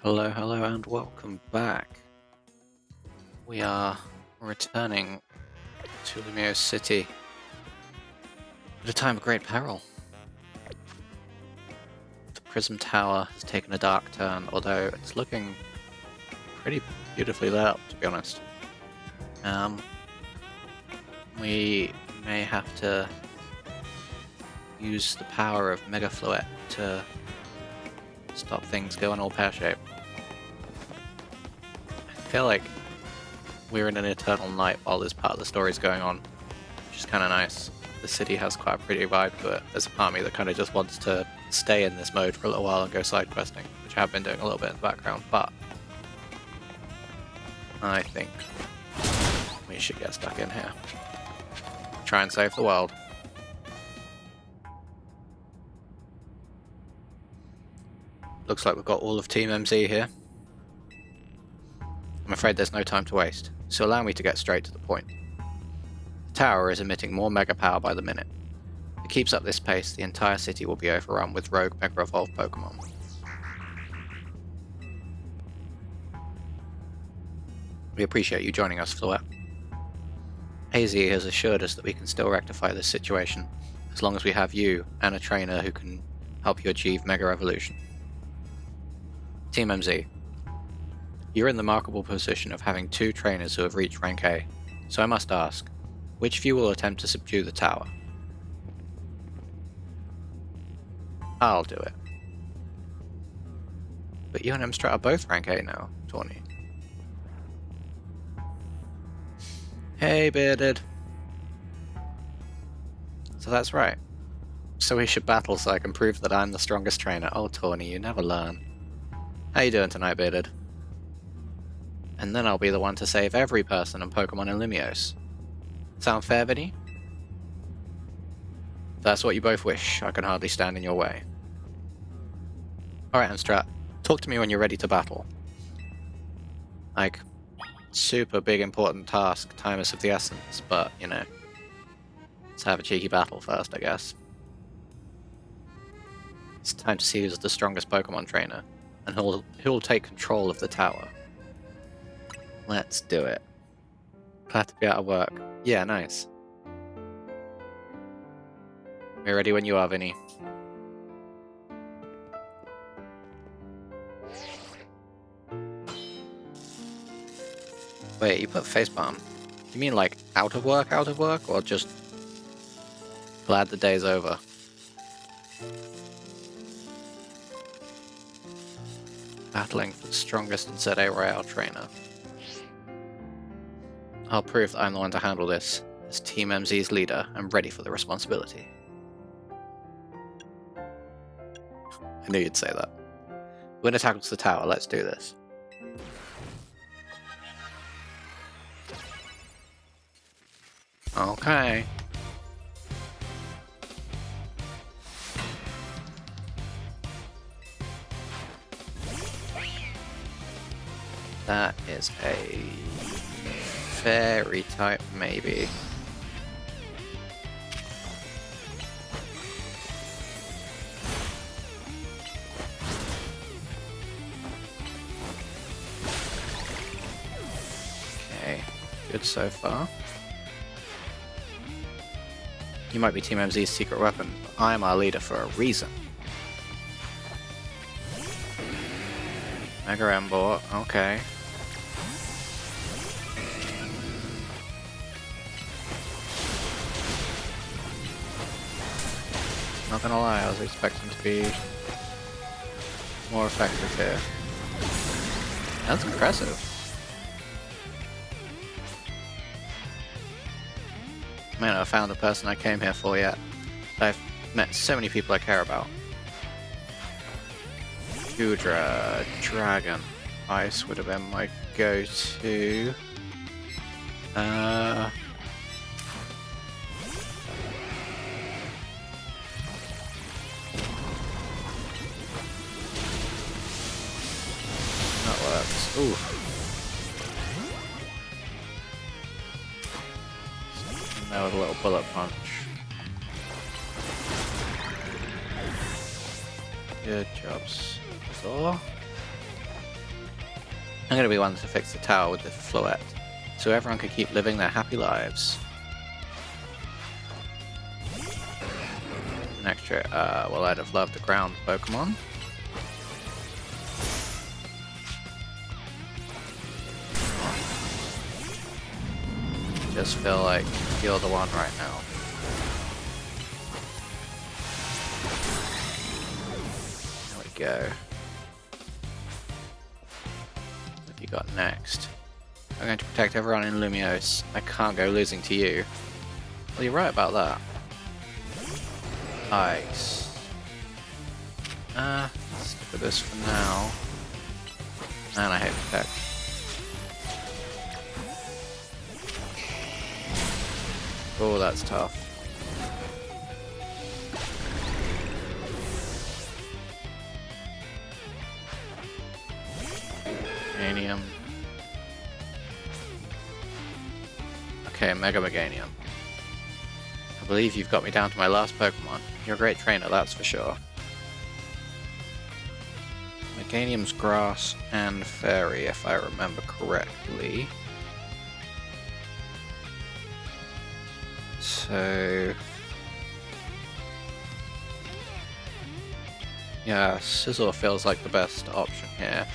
Hello, hello, and welcome back. We are returning to Lumio City at a time of great peril. The Prism Tower has taken a dark turn, although it's looking pretty beautifully lit up, to be honest. We may have to use the power of Mega Fluet to stop things going all pear-shaped. I feel like we're in an eternal night while this part of the story is going on, which is kind of nice. The city has quite a pretty vibe to it. There's a part of me that kind of just wants to stay in this mode for a little while and go side questing, which I have been doing a little bit in the background, but I think we should get stuck in here. Try and save the world. Looks like we've got all of Team MZ here. I'm afraid there's no time to waste, so allow me to get straight to the point. The tower is emitting more mega power by the minute. If it keeps up this pace, the entire city will be overrun with rogue Mega Evolved Pokémon. We appreciate you joining us, Fluet. AZ has assured us that we can still rectify this situation, as long as we have you and a trainer who can help you achieve Mega Evolution. Team MZ, you're in the remarkable position of having two trainers who have reached rank A, so I must ask, which of you will attempt to subdue the tower? I'll do it. But you and Mstrat are both rank A now, Tawny. Hey, Bearded. So that's right. So we should battle so I can prove that I'm the strongest trainer. Oh, Tawny, you never learn. How you doing tonight, Bearded? And then I'll be the one to save every person and Pokemon in Lumiose. Sound fair, Vinny? If that's what you both wish, I can hardly stand in your way. Alright, Amstrat, talk to me when you're ready to battle. Like, super big important task, time is of the essence, but, you know, let's have a cheeky battle first, I guess. It's time to see who's the strongest Pokemon trainer, and who'll take control of the tower. Let's do it. Glad to be out of work. Yeah, nice. We're ready when you are, Vinny. Wait, you put facepalm? You mean like out of work, or just glad the day's over? Battling for the strongest in ZA Royale trainer. I'll prove that I'm the one to handle this. As Team MZ's leader, I'm ready for the responsibility. I knew you'd say that. Winner tackles the tower, let's do this. Okay. That is a fairy type, maybe. Okay, good so far. You might be Team MZ's secret weapon, but I am our leader for a reason. Mega Embor, okay. Not gonna lie, I was expecting to be more effective here. That's impressive. Man, I found the person I came here for yet. I've met so many people I care about. Gudra, Dragon, Ice would have been my go-to. That works. Ooh. Now with a little bullet punch. Good jobs. So I'm going to be one to fix the tower with the Floette, so everyone can keep living their happy lives. An extra, well, I'd have loved a ground Pokemon. Just feel like you're the one right now. There we go. What have you got next? I'm going to protect everyone in Lumiose. I can't go losing to you. Well, you're right about that. Ice. Stick with this for now. And I hate protect. Oh, that's tough. Meganium. Okay, Mega Meganium. I believe you've got me down to my last Pokemon. You're a great trainer, that's for sure. Meganium's Grass and Fairy, if I remember correctly. So... yeah, Sizzle feels like the best option here.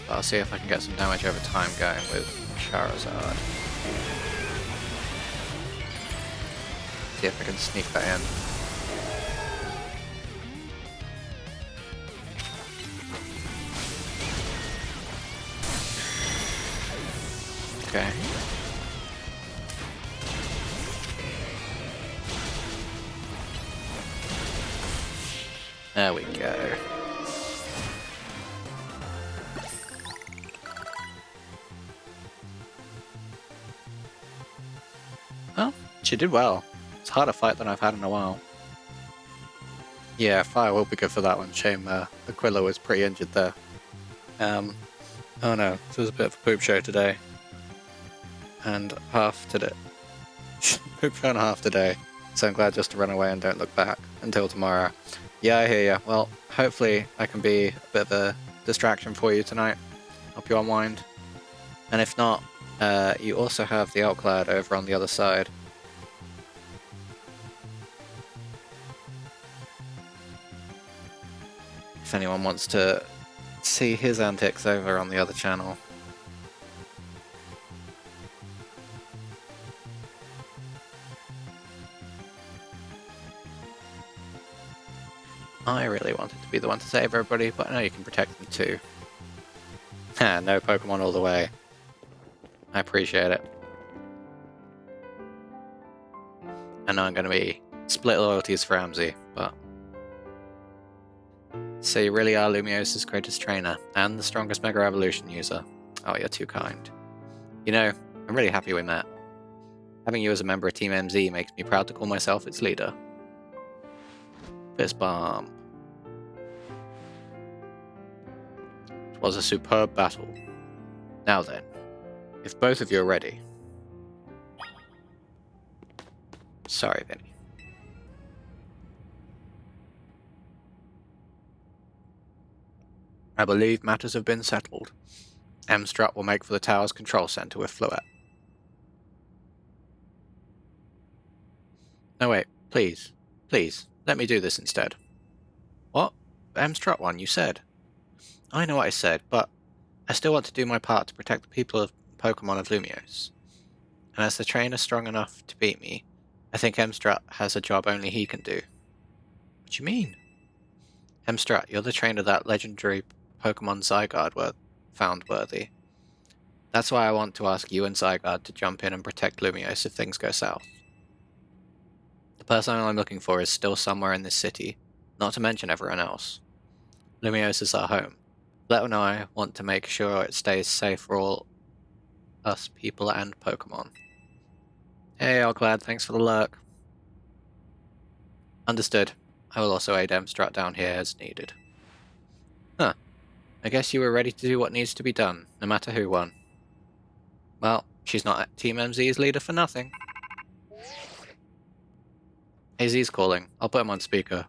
But I'll see if I can get some damage over time going with Charizard. See if I can sneak that in. Okay. There we go. Well, she did well. It's a harder fight than I've had in a while. Yeah, fire will be good for that one. Shame Aquila was pretty injured there. Oh no, this was a bit of a poop show today. And half today. Poop show and a half today. So I'm glad just to run away and don't look back until tomorrow. Yeah, I hear ya. Well, hopefully I can be a bit of a distraction for you tonight. Help you unwind. And if not, you also have the Outcloud over on the other side. If anyone wants to see his antics over on the other channel. I really wanted to be the one to save everybody, but I know you can protect them too. Ha, no Pokemon all the way. I appreciate it. I know I'm going to be split loyalties for Ramsey, but... So you really are Lumiose's greatest trainer, and the strongest Mega Evolution user. Oh, you're too kind. You know, I'm really happy we met. Having you as a member of Team MZ makes me proud to call myself its leader. Fist bump. It was a superb battle. Now then, if both of you are ready. Sorry, Vinny. I believe matters have been settled. M-Strut will make for the tower's control center with Floette. No, wait, please. Please, let me do this instead. What? M-Strut one, you said. I know what I said, but I still want to do my part to protect the people of Pokemon of Lumiose. And as the trainer strong enough to beat me, I think M-Strut has a job only he can do. What do you mean? M-Strut, you're the trainer that legendary Pokemon Zygarde found worthy. That's why I want to ask you and Zygarde to jump in and protect Lumiose if things go south. The person I'm looking for is still somewhere in this city, not to mention everyone else. Lumiose is our home. Let and I want to make sure it stays safe for all us people and Pokemon. Hey, Alclad, thanks for the lurk. Understood. I will also aid M-Strut down here as needed. Huh. I guess you were ready to do what needs to be done, no matter who won. Well, she's not Team MZ's leader for nothing. AZ's calling. I'll put him on speaker.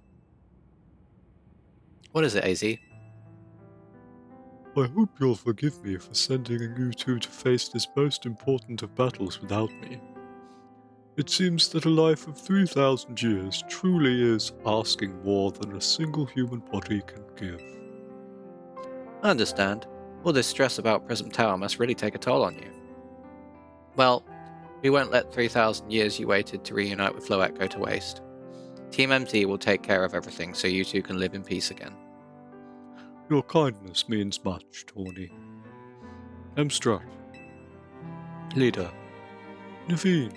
What is it, AZ? I hope you'll forgive me for sending you two to face this most important of battles without me. It seems that a life of 3,000 years truly is asking more than a single human body can give. I understand. All this stress about Prism Tower must really take a toll on you. Well, we won't let 3,000 years you waited to reunite with Floette go to waste. Team MT will take care of everything so you two can live in peace again. Your kindness means much, Tawny. Emstrat, Leader, Naveen,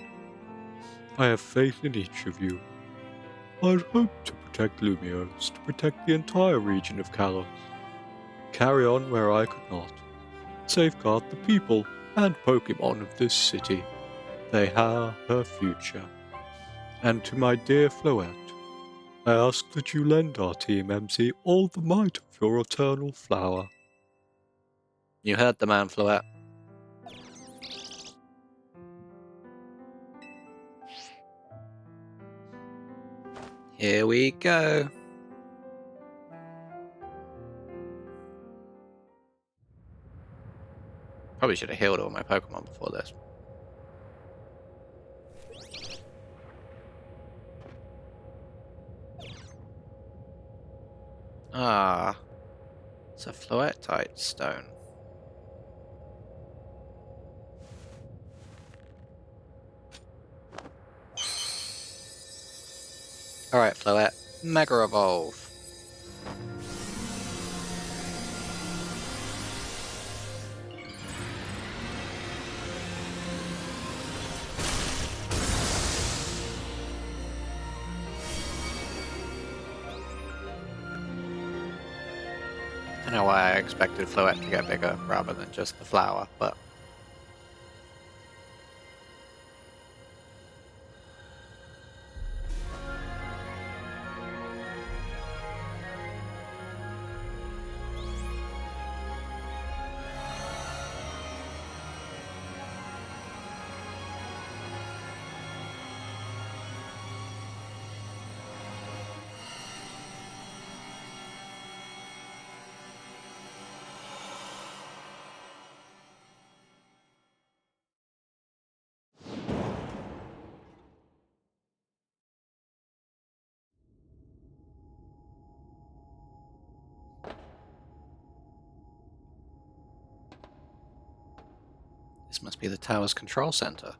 I have faith in each of you. I'd hope to protect Lumiose, to protect the entire region of Kalos. Carry on where I could not. Safeguard the people and Pokémon of this city. They are her future. And to my dear Floette, I ask that you lend our Team MC all the might of your eternal flower. You heard the man, Floette. Here we go. Probably should have healed all my Pokemon before this. Ah, it's a Floette-type stone. Alright, Floette, Mega Evolve. I don't know why I expected Floette to get bigger rather than just the flower, but... This must be the tower's control center.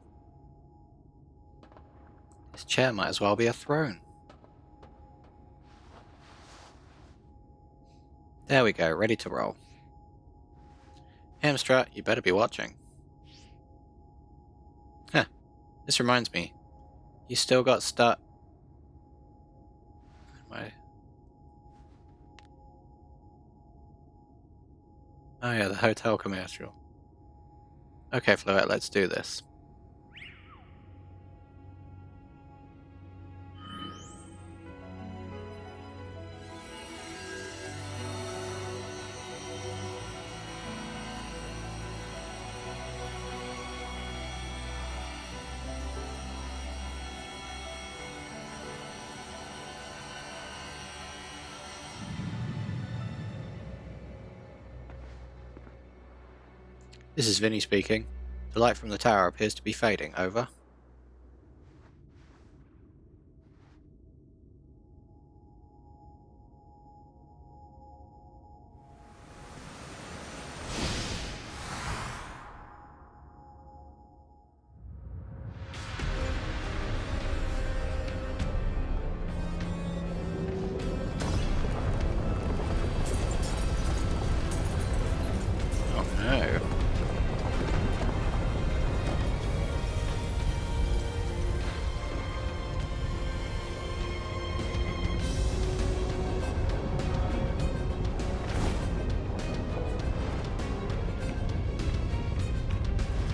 This chair might as well be a throne. There we go, ready to roll. Hamstrat, you better be watching. Huh, this reminds me. You still got stuck... Oh yeah, the hotel commercial. Okay, Floette, let's do this. This is Vinny speaking. The light from the tower appears to be fading. Over. Oh no.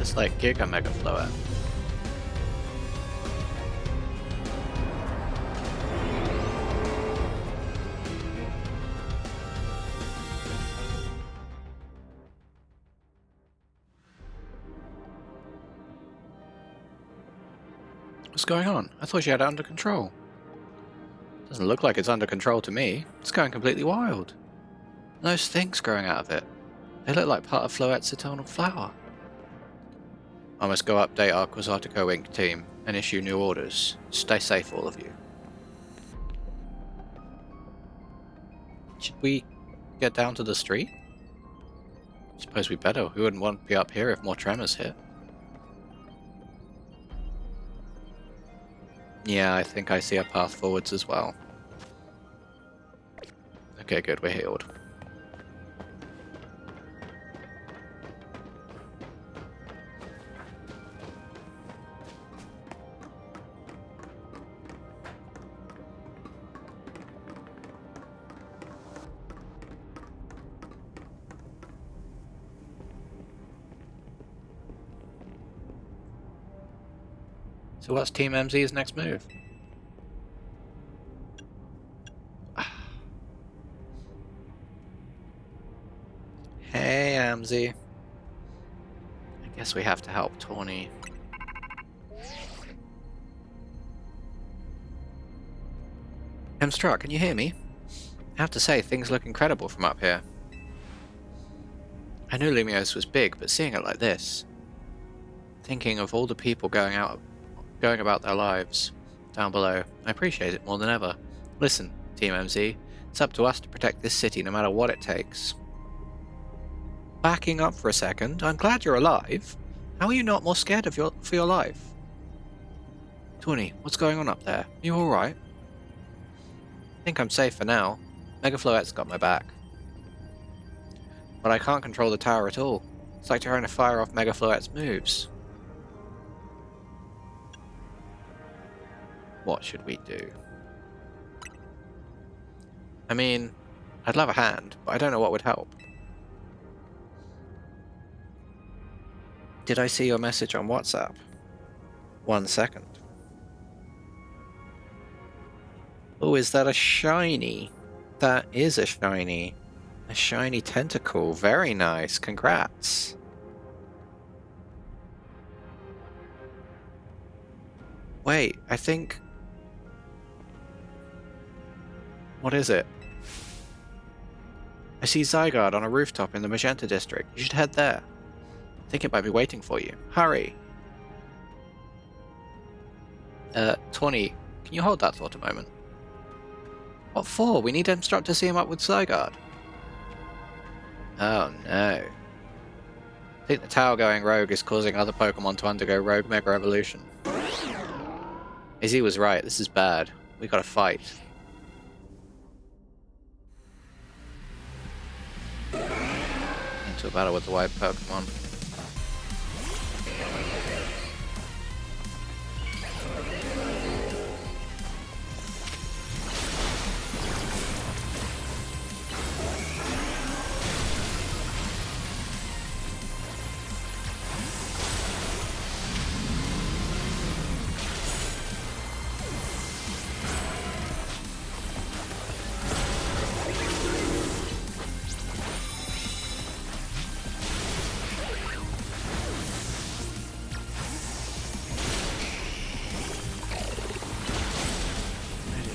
It's like Giga Mega Floette. What's going on? I thought you had it under control. Doesn't look like it's under control to me. It's going completely wild. And those things growing out of it. They look like part of Floette's eternal flower. I must go update our Quasartico Inc. team and issue new orders. Stay safe, all of you. Should we get down to the street? Suppose we better. We wouldn't want to be up here if more tremors hit. Yeah, I think I see a path forwards as well. Okay, good, we're healed. So what's Team MZ's next move? Hey, MZ. I guess we have to help Tawny. Struck, can you hear me? I have to say, things look incredible from up here. I knew Lumiose was big, but seeing it like this... Thinking of all the people going about their lives down below, I appreciate it more than ever. Listen, Team MZ, it's up to us to protect this city no matter what it takes. Backing up for a second, I'm glad you're alive. How are you not more scared of for your life? Tawny, what's going on up there? You alright? I think I'm safe for now. Mega Floette's got my back. But I can't control the tower at all. It's like trying to fire off Mega Floette's moves. What should we do? I mean, I'd love a hand, but I don't know what would help. Did I see your message on WhatsApp? 1 second. Oh, is that a shiny? That is a shiny. A shiny tentacle. Very nice. Congrats. Wait, I think... What is it? I see Zygarde on a rooftop in the Magenta District. You should head there. I think it might be waiting for you. Hurry! Tawny, can you hold that thought a moment? What for? We need Mstruck to see him up with Zygarde. Oh no. I think the tower going rogue is causing other Pokemon to undergo rogue Mega Evolution. Izzy was right, this is bad. We gotta fight. Into a battle with the white Pokemon.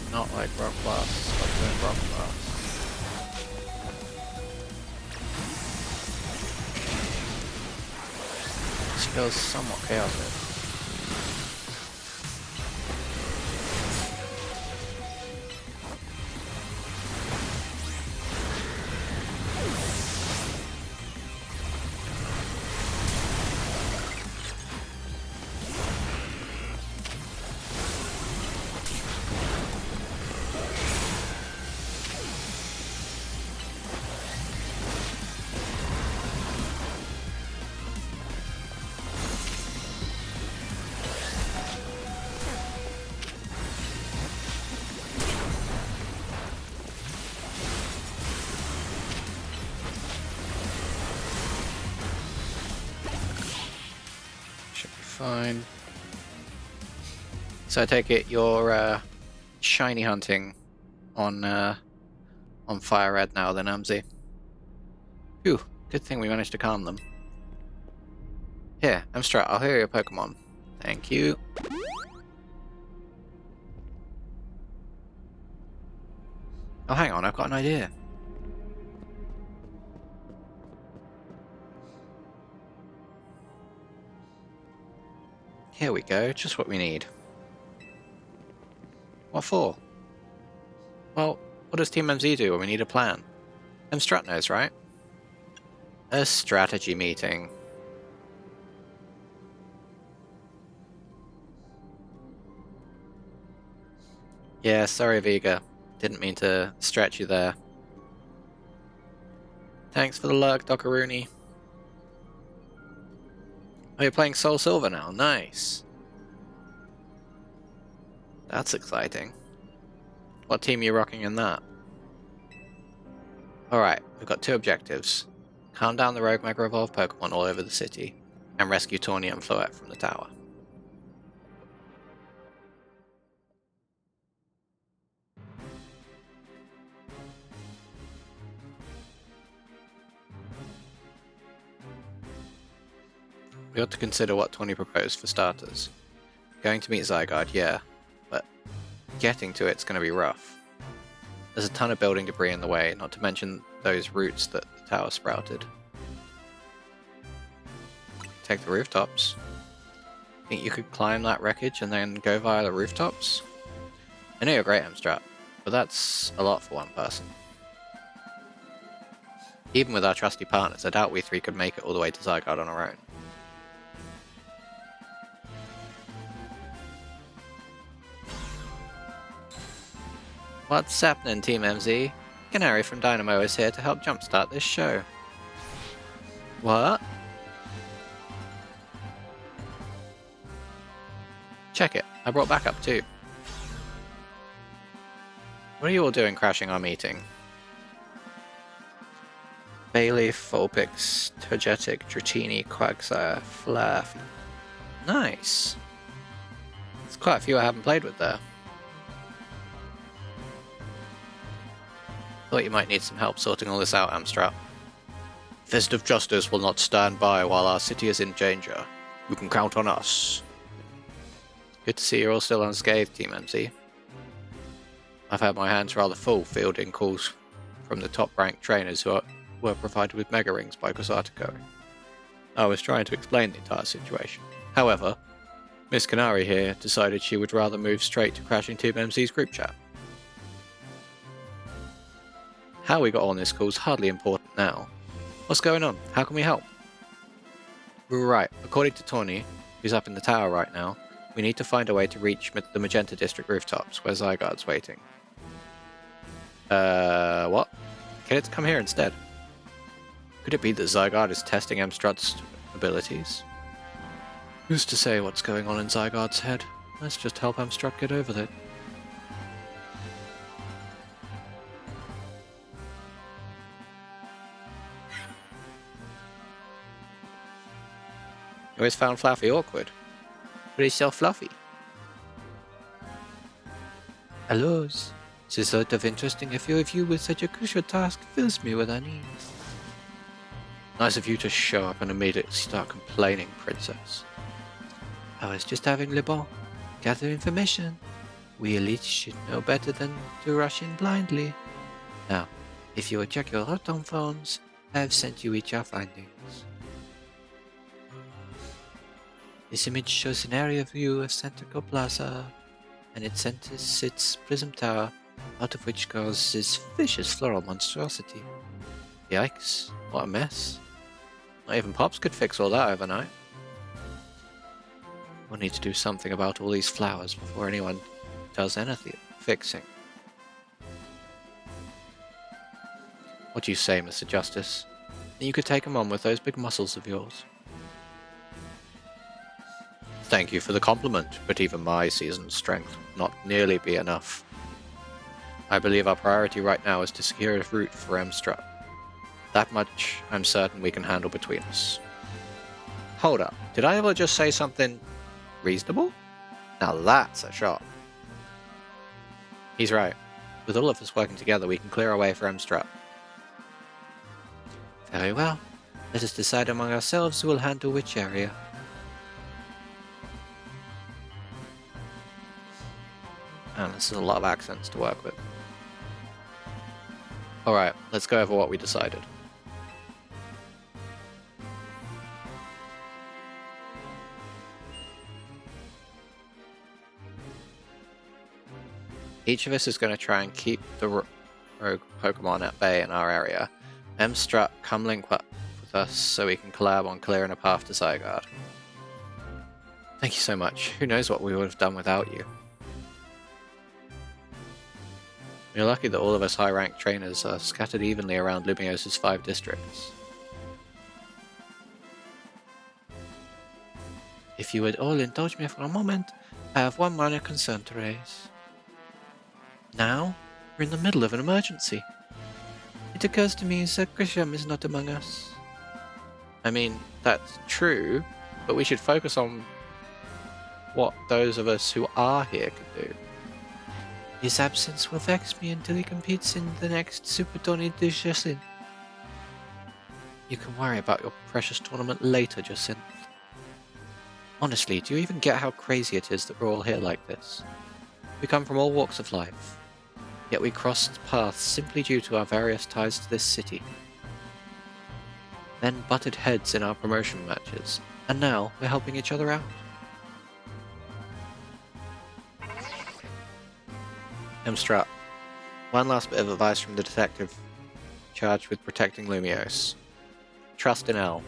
Not like Rock Blast, like doing Rock Blast. This feels somewhat chaotic. Fine. So I take it you're shiny hunting on Fire Red now then, Amzy. Phew, good thing we managed to calm them. Here, Amstrad, I'll hear your Pokemon. Thank you. Oh, hang on, I've got an idea. Here we go, just what we need. What for? Well, what does Team MZ do when we need a plan? Strat knows, right? A strategy meeting. Yeah, sorry Vega. Didn't mean to stretch you there. Thanks for the lurk, Dockeroony. Oh, you're playing Soul Silver now. Nice. That's exciting. What team are you rocking in that? Alright, we've got two objectives. Calm down the rogue Mega Evolved Pokemon all over the city, and rescue Tawny and Floette from the tower. We ought to consider what Tawny proposed for starters. Going to meet Zygarde, yeah, but getting to it's going to be rough. There's a ton of building debris in the way, not to mention those roots that the tower sprouted. Take the rooftops. Think you could climb that wreckage and then go via the rooftops? I know you're great, Amstrad, but that's a lot for one person. Even with our trusty partners, I doubt we three could make it all the way to Zygarde on our own. What's happening, Team MZ? Canary from Dynamo is here to help jumpstart this show. What? Check it, I brought backup too. What are you all doing crashing our meeting? Bailey, Vulpix, Togetic, Dratini, Quagsire, Flaffy. Nice. There's quite a few I haven't played with there. Thought you might need some help sorting all this out, Amstrad. Fist of Justice will not stand by while our city is in danger. You can count on us. Good to see you're all still unscathed, Team MZ. I've had my hands rather full fielding calls from the top-ranked trainers who were provided with Mega Rings by Gosatico. I was trying to explain the entire situation. However, Miss Canary here decided she would rather move straight to crashing Team MZ's group chat. How we got on this call is hardly important now. What's going on? How can we help? Right, according to Tawny, who's up in the tower right now, we need to find a way to reach the Magenta District rooftops, where Zygarde's waiting. What? Get it to come here instead. Could it be that Zygarde is testing Amstrad's abilities? Who's to say what's going on in Zygarde's head? Let's just help Amstrad get over it. You always found Fluffy awkward. But he's so fluffy. Hello. The thought of interesting a few of you with such a crucial task fills me with unease. Nice of you to show up and immediately start complaining, Princess. I was just having le bon. Gather information. We elites should know better than to rush in blindly. Now, if you will check your Rotom phones, I have sent you each our findings. This image shows an area view of Centrical Plaza, and its center sits Prism Tower, out of which grows this vicious floral monstrosity. Yikes, what a mess. Not even Pops could fix all that overnight. We'll need to do something about all these flowers before anyone does anything fixing. What do you say, Mr. Justice? That you could take him on with those big muscles of yours? Thank you for the compliment, but even my seasoned strength would not nearly be enough. I believe our priority right now is to secure a route for Amstrad. That much I'm certain we can handle between us. Hold up, did I ever just say something reasonable? Now that's a shot. He's right. With all of us working together, we can clear our way for Amstrad. Very well. Let us decide among ourselves who will handle which area. And this is a lot of accents to work with. Alright, let's go over what we decided. Each of us is going to try and keep the rogue Pokemon at bay in our area. Strut, come link up with us so we can collab on clearing a path to Zygarde. Thank you so much. Who knows what we would have done without you. We're lucky that all of us high-ranked trainers are scattered evenly around Lumios's 5 districts. If you would all indulge me for a moment, I have one minor concern to raise. Now, we're in the middle of an emergency. It occurs to me that Grisham is not among us. I mean, that's true, but we should focus on what those of us who are here can do. His absence will vex me until he competes in the next Super Tony de Jacinthe. You can worry about your precious tournament later, Jacinthe. Honestly, do you even get how crazy it is that we're all here like this? We come from all walks of life, yet we crossed paths simply due to our various ties to this city. Then butted heads in our promotion matches, and now we're helping each other out. Strut, one last bit of advice from the detective charged with protecting Lumiose. Trust in L.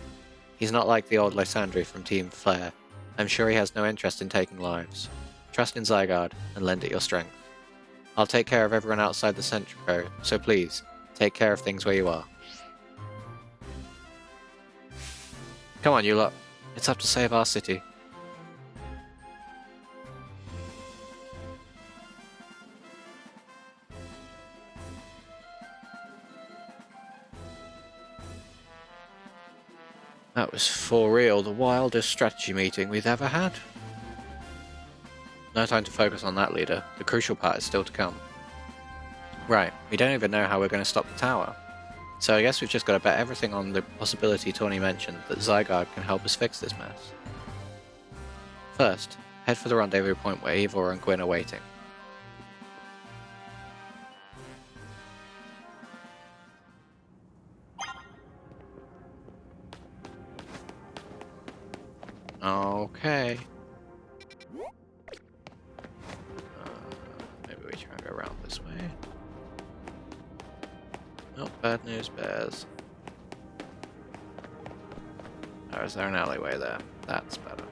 He's not like the old Lysandre from Team Flare. I'm sure he has no interest in taking lives. Trust in Zygarde and lend it your strength. I'll take care of everyone outside the Centrico, so please, take care of things where you are. Come on, you lot. It's up to save our city. That was for real the wildest strategy meeting we've ever had. No time to focus on that, leader. The crucial part is still to come. Right, we don't even know how we're going to stop the tower. So I guess we've just got to bet everything on the possibility Tawny mentioned that Zygarde can help us fix this mess. First, head for the rendezvous point where Eivor and Gwyn are waiting. Okay. Maybe we try and go around this way. Nope, bad news bears. Oh, is there an alleyway there? That's better.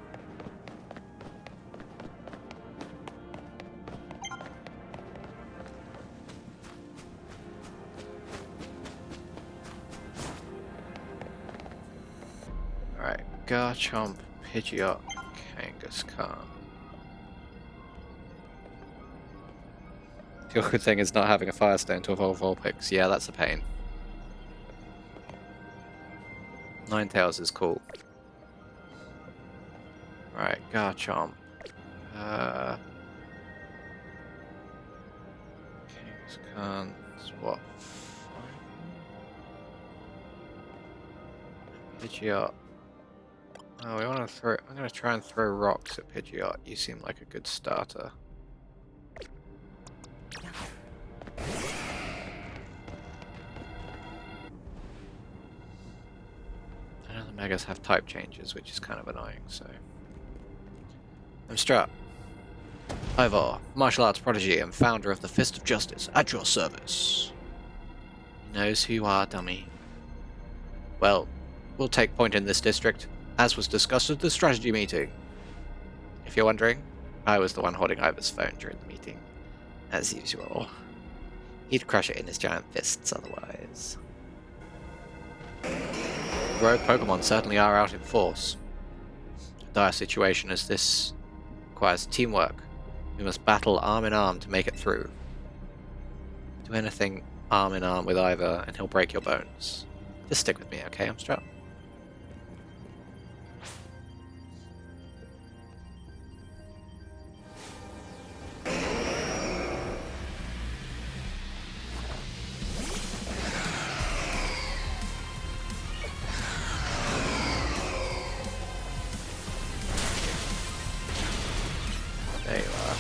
Alright, Garchomp, Pidgeot, Kangaskhan. The awkward thing is not having a Firestone to evolve Vulpix. Yeah, that's a pain. Ninetales is cool. Right, Garchomp. Kangaskhan is what? Pidgeot. Oh, we want to throw. I'm going to try and throw rocks at Pidgeot. You seem like a good starter. I know the Megas have type changes, which is kind of annoying, so. I'm Strut. Ivor, martial arts prodigy and founder of the Fist of Justice, at your service. He knows who you are, dummy. Well, we'll take point in this district, as was discussed at the strategy meeting. If you're wondering, I was the one holding Ivor's phone during the meeting. As usual. He'd crush it in his giant fists otherwise. Rogue Pokemon certainly are out in force. A dire situation as this requires teamwork. We must battle arm in arm to make it through. Do anything arm in arm with Ivor and he'll break your bones. Just stick with me, okay, Strut? There you are.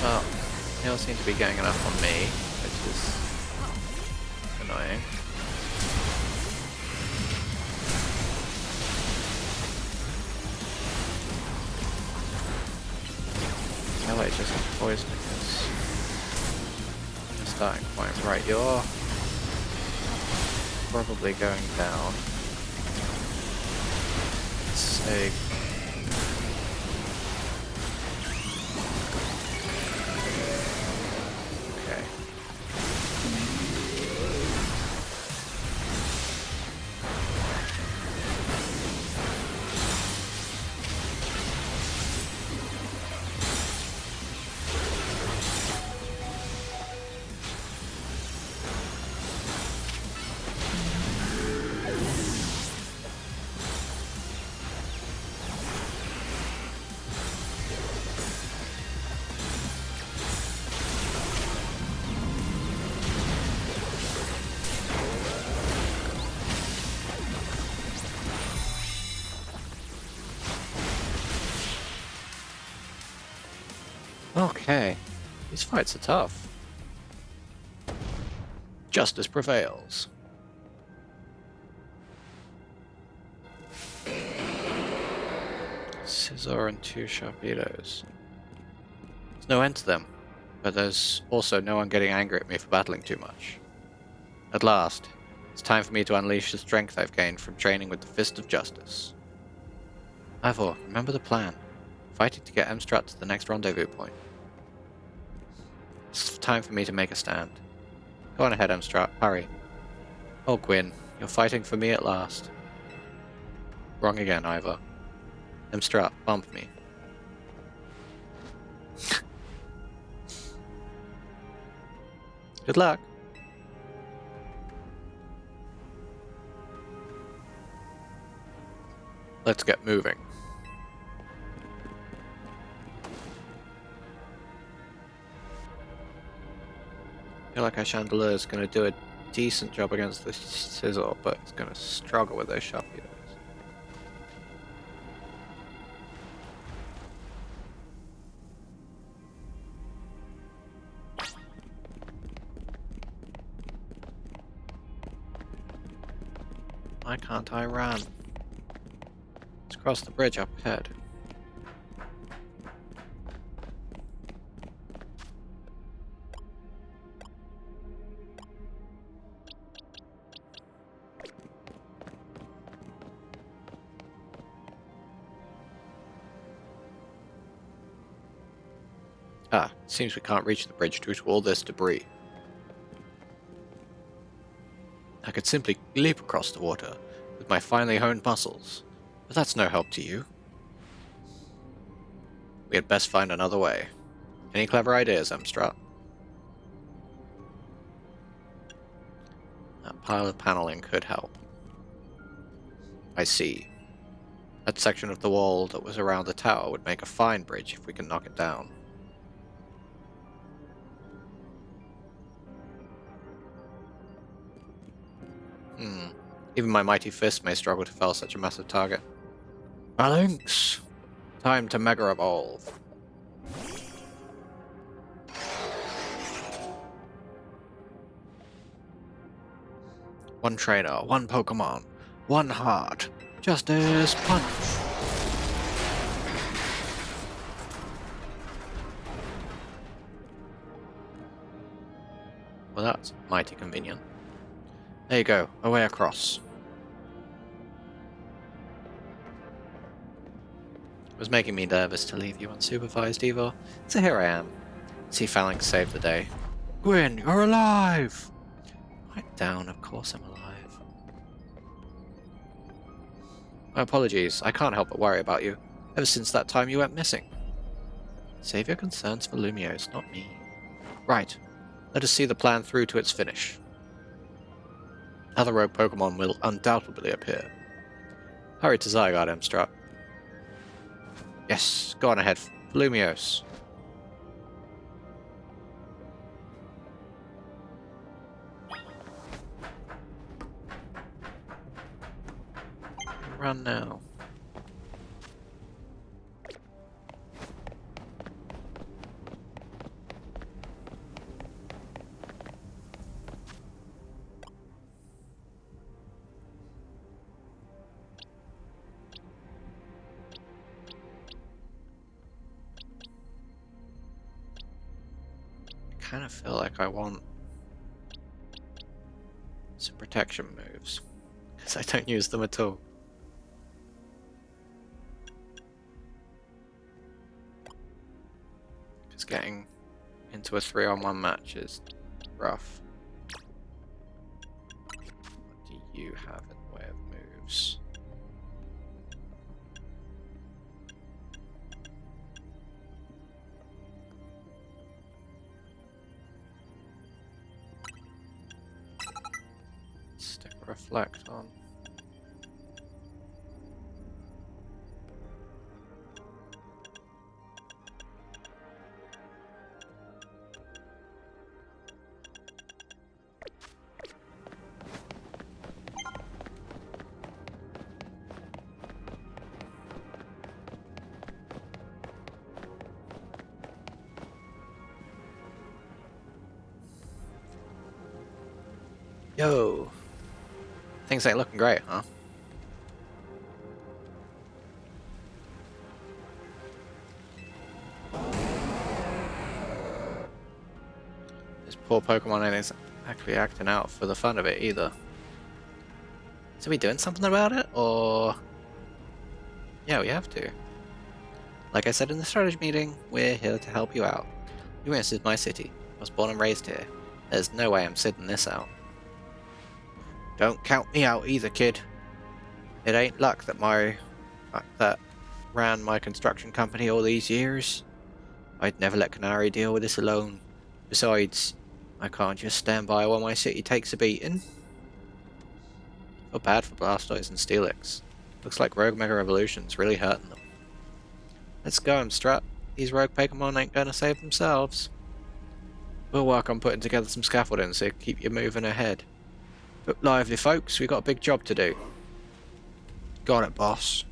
Well, they all seem to be ganging up on me, which is annoying. poisoning is the starting point. Right, you're probably going down. Let's say okay. Okay, these fights are tough. Justice prevails. Scissor and 2 Sharpedos. There's no end to them, but there's also no one getting angry at me for battling too much. At last, it's time for me to unleash the strength I've gained from training with the Fist of Justice. Ivor, remember the plan. Fighting to get Emstrat to the next rendezvous point. It's time for me to make a stand. Go on ahead, Emstrat. Hurry. Oh, Gwyn, you're fighting for me at last. Wrong again, Ivor. Emstrat, bump me. Good luck. Let's get moving. I feel like our Chandelier is going to do a decent job against the Scissor, but it's going to struggle with those Sharpedos. Why can't I run? Let's cross the bridge up ahead. Ah, seems we can't reach the bridge due to all this debris. I could simply leap across the water with my finely honed muscles, but that's no help to you. We had best find another way. Any clever ideas, Emstrat? That pile of paneling could help. I see. That section of the wall that was around the tower would make a fine bridge if we can knock it down. Even my mighty fist may struggle to fell such a massive target. Phalanx! Time to Mega Evolve. One trainer, one Pokémon, one heart. Justice Punch! Well, that's mighty convenient. There you go, away across. It was making me nervous to leave you unsupervised, Evo, so here I am. See Phalanx save the day. Gwyn, you're alive! Right down, of course I'm alive. My apologies, I can't help but worry about you, ever since that time you went missing. Save your concerns for Lumiose, not me. Right, let us see the plan through to its finish. Other rogue Pokémon will undoubtedly appear. Hurry to Zygarde, Emstrat. Yes, go on ahead, Lumiose. Run now. kind of feel like I want some protection moves, because I don't use them at all. Because getting into a 3-on-1 match is rough. What do you have in the way of moves? Stick a reflect on. Yo! Things ain't looking great, huh? This poor Pokemon ain't actually acting out for the fun of it either. So we doing something about it, or... Yeah, we have to. Like I said in the strategy meeting, we're here to help you out. This is my city. I was born and raised here. There's no way I'm sitting this out. Don't count me out either, kid. It ain't luck that ran my construction company all these years. I'd never let Canary deal with this alone. Besides, I can't just stand by while my city takes a beating. Feel bad for Blastoise and Steelix. Looks like Rogue Mega Evolution's really hurting them. Let's go, Strut. These rogue Pokemon ain't gonna save themselves. We'll work on putting together some scaffolding so keep you moving ahead. Look lively, folks. We got a big job to do. Got it, boss.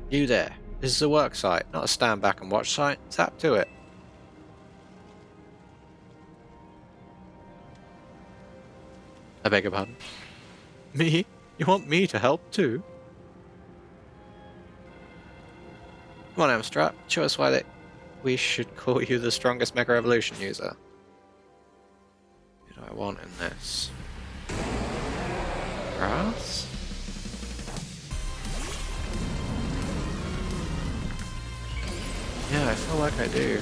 You there. This is a work site, not a stand back and watch site. Tap to it. I beg your pardon. Me? You want me to help too? Come on, Amstrap. Show us why we should call you the strongest Mega Evolution user. What do I want in this? Grass? Yeah, I feel like I do.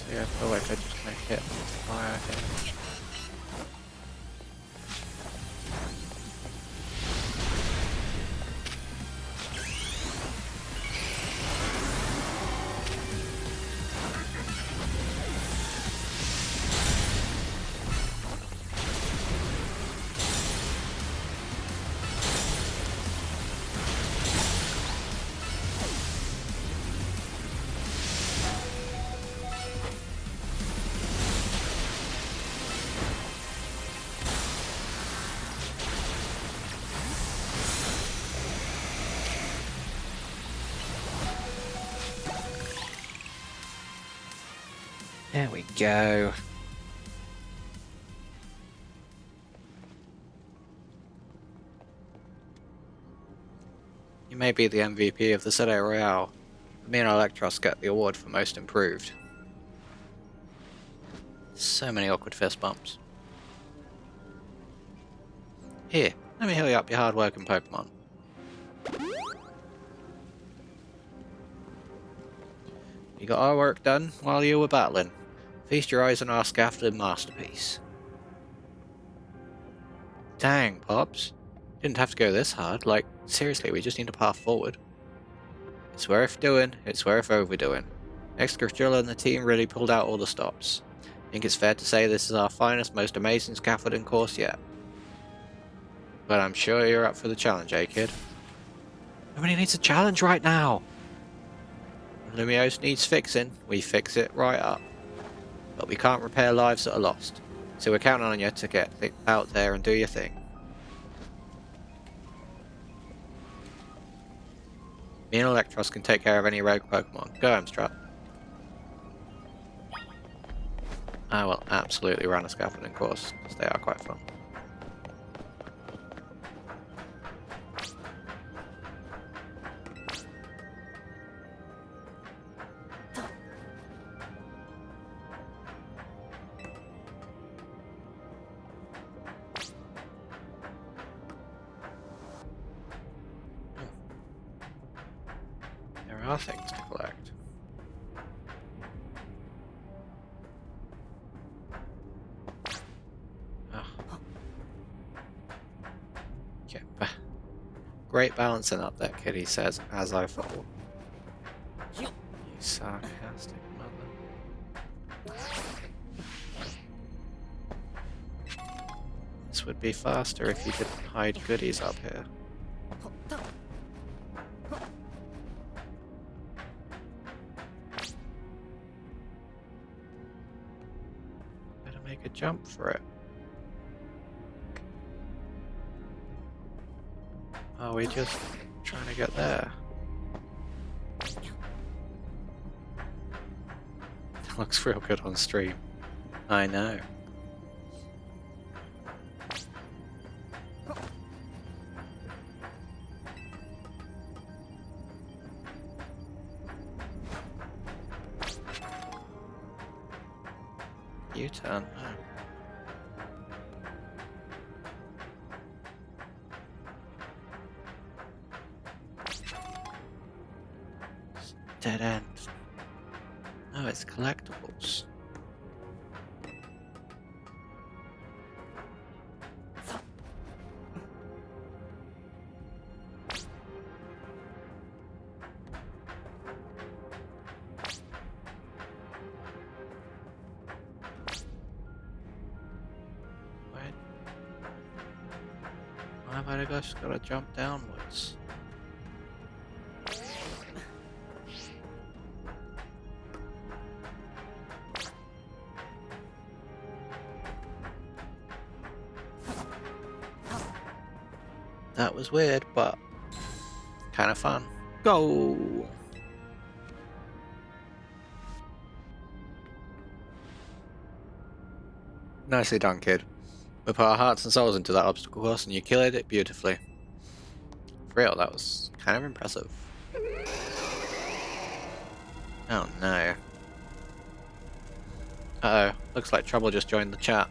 Yeah, I feel like I just make hit fire damage. There we go. You may be the MVP of the City Royale. Me and Electros get the award for most improved. So many awkward fist bumps. Here, let me heal you up your hard work in Pokemon. You got our work done while you were battling. Feast your eyes on our scaffolding masterpiece. Dang, Pops. Didn't have to go this hard. Like, seriously, we just need a path forward. It's worth doing, it's worth overdoing. Excadrill and the team really pulled out all the stops. I think it's fair to say this is our finest, most amazing scaffolding course yet. But I'm sure you're up for the challenge, eh, kid? Nobody needs a challenge right now! When Lumiose needs fixing, we fix it right up. But we can't repair lives that are lost. So we're counting on you to get out there and do your thing. Me and Electros can take care of any rogue Pokemon. Go, Amstrad. I will absolutely run a scaffolding course, because they are quite fun. There are things to collect. Okay. Great balancing up there, kid, he says, as I fall. You sarcastic mother. This would be faster if you could hide goodies up here. Better make a jump for it. Are we just trying to get there? That looks real good on stream. I know. U-turn. Oh. Dead end. No, it's collectibles. Why have I just gotta jump downwards? That was weird, but kind of fun. Go! Nicely done, kid. We put our hearts and souls into that obstacle course and you killed it beautifully. For real, that was kind of impressive. Oh no. Uh-oh, looks like Trouble just joined the chat.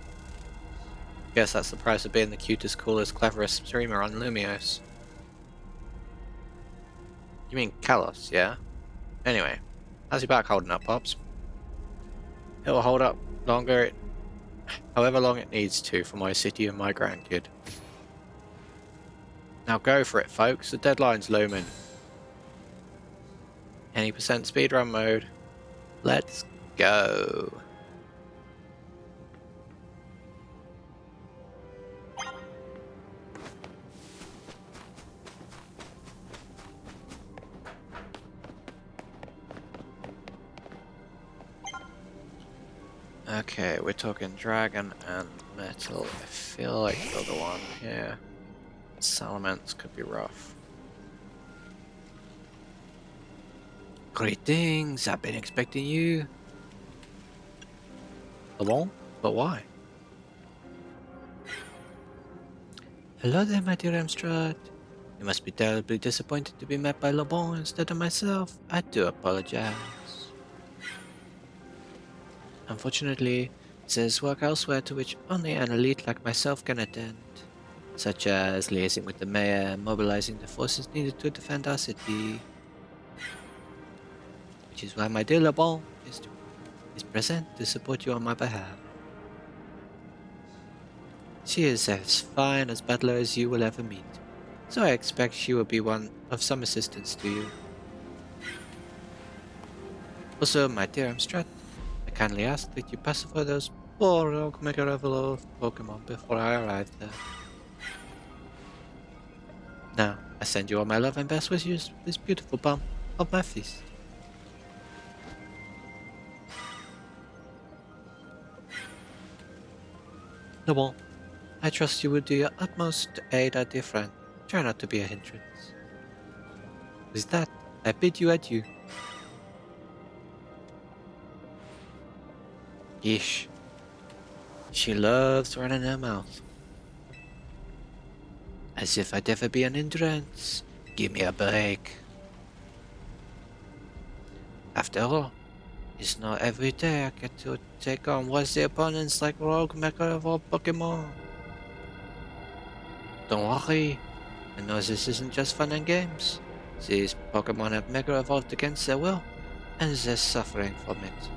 Guess that's the price of being the cutest, coolest, cleverest streamer on Lumiose. You mean Kalos, yeah? Anyway, how's your back holding up, Pops? It'll hold up longer, however long it needs to for my city and my grandkid. Now go for it, folks, the deadline's looming. Any percent speedrun mode. Let's go. Okay, we're talking dragon and metal. I feel like the other one here. Salamence could be rough. Greetings, I've been expecting you. Alone? But why? Hello there, my dear Amstrad. You must be terribly disappointed to be met by Lebon instead of myself. I do apologize. Unfortunately, there's work elsewhere to which only an elite like myself can attend, such as liaising with the mayor and mobilizing the forces needed to defend our city. Which is why my dear Lebon is is present to support you on my behalf. She is as fine a battler as you will ever meet, so I expect she will be one of some assistance to you. Also, my dear Amstrad, I kindly ask that you pacify those poor rogue Mega Evolved Pokémon before I arrive there. Now, I send you all my love and best wishes with this beautiful bump of my fist. Noble, I trust you will do your utmost to aid our dear friend. Try not to be a hindrance. With that, I bid you adieu. Yeesh. She loves running her mouth. As if I'd ever be an hindrance. Give me a break. After all, it's not every day I get to take on worthy opponents like rogue Mega Evolved Pokemon. Don't worry, I know this isn't just fun and games. These Pokemon have Mega Evolved against their will, and they're suffering from it.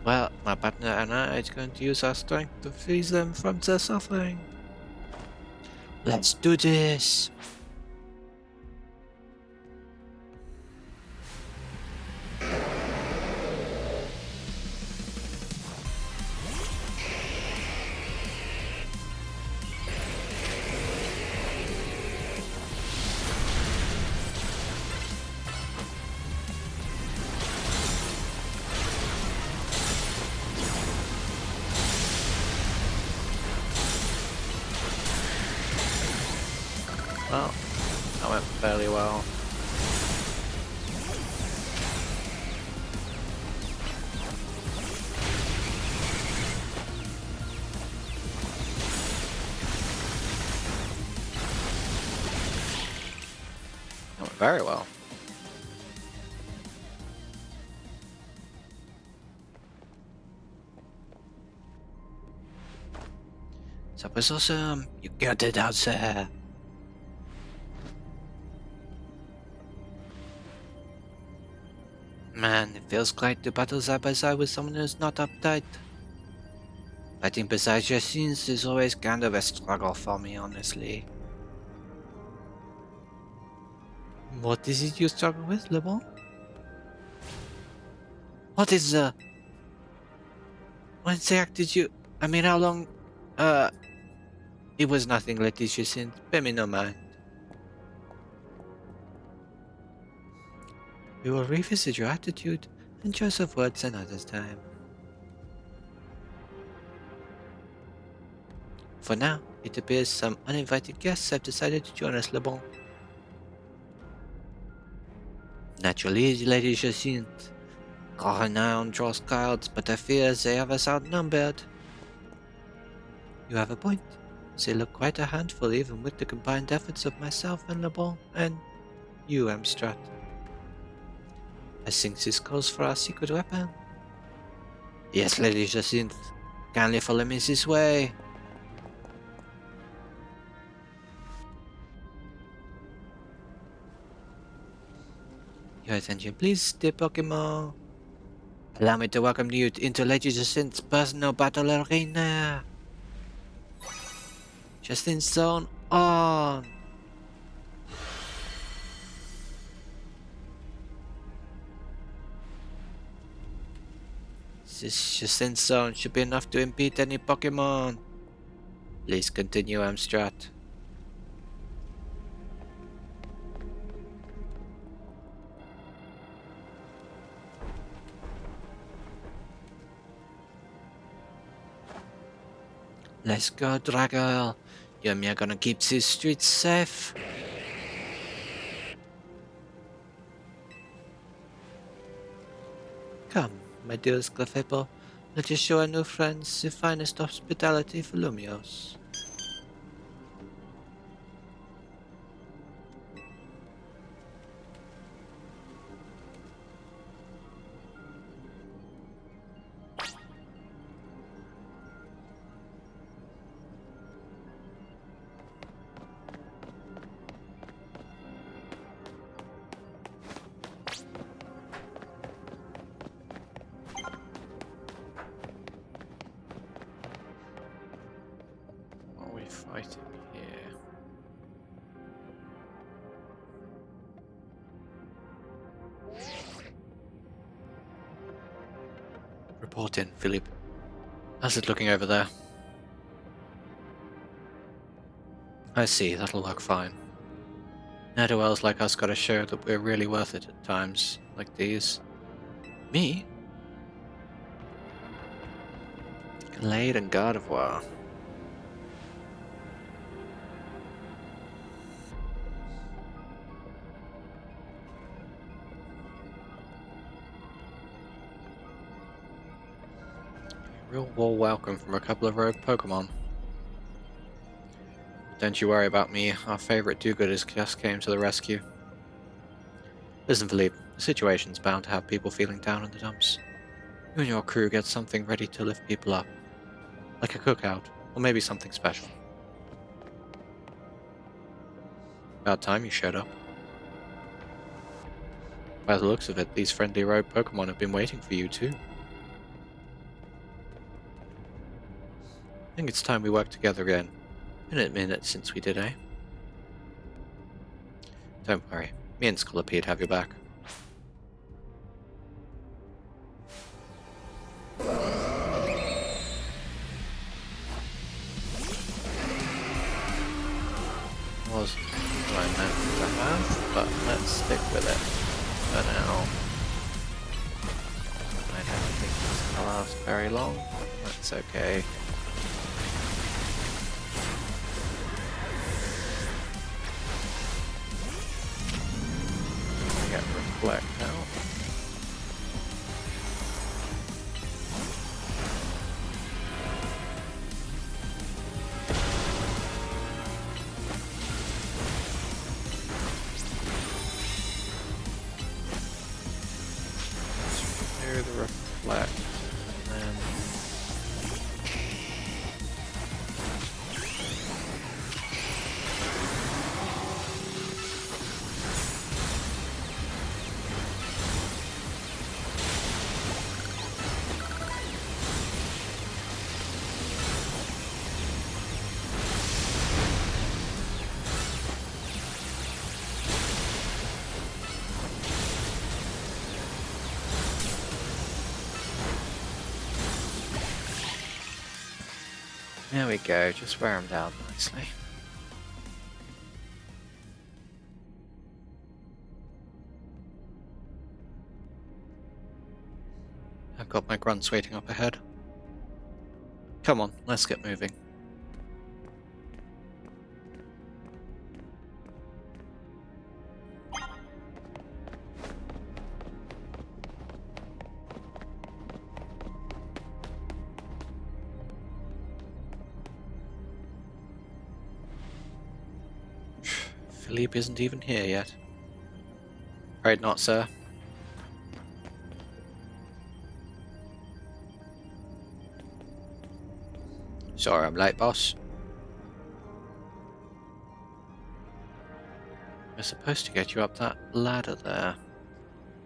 Well, my partner and I are going to use our strength to free them from their suffering. Let's do this! Well, that went fairly well. That went very well. That was awesome. You got it out there. Man, it feels great to battle side by side with someone who's not uptight. Fighting beside your scenes is always kind of a struggle for me, honestly. What is it you struggle with, Le Bon? What is When exact did you... I mean, how long... It was nothing, Letitia Sint. Pay me no mind. We will revisit your attitude and choice of words another time. For now, it appears some uninvited guests have decided to join us, Le Bon. Naturally, Lady Jacinthe. Renown draws crowds, but I fear they have us outnumbered. You have a point. They look quite a handful even with the combined efforts of myself and Le Bon and you, Amstrad. I think this calls for our secret weapon. Yes, Lady Jacinthe. Kindly follow me this way. Your attention please, dear Pokémon. Allow me to welcome you into Lady Jacinthe's personal battle arena. Justin's zone on. This Justin's zone should be enough to impede any Pokemon. Please continue, Amstrad. Let's go, Draggle. You and me are gonna keep these streets safe. Come, my dearest Clefable, let us show our new friends the finest hospitality for Lumios. fighting here? Report in, Philippe. How's it looking over there? I see, that'll work fine. Ne'er-do-wells like us gotta show that we're really worth it at times like these. Me? Glade and Gardevoir. Real warm welcome from a couple of rogue Pokémon. Don't you worry about me, our favourite do-gooders just came to the rescue. Listen, Philippe, the situation's bound to have people feeling down in the dumps. You and your crew get something ready to lift people up. Like a cookout, or maybe something special. About time you showed up. By the looks of it, these friendly rogue Pokémon have been waiting for you too. I think it's time we work together again. Been a minute since we did, eh? Don't worry, me and Scolopy'd have your back. Wasn't what I meant to have, but let's stick with it for now. I don't think this will last very long. That's okay. Get reflect out. Do the reflect, and then there we go, just wear them down nicely. I've got my grunts waiting up ahead. Come on, let's get moving. Philippe isn't even here yet. Right not, sir. Sorry I'm late, boss. We're supposed to get you up that ladder there.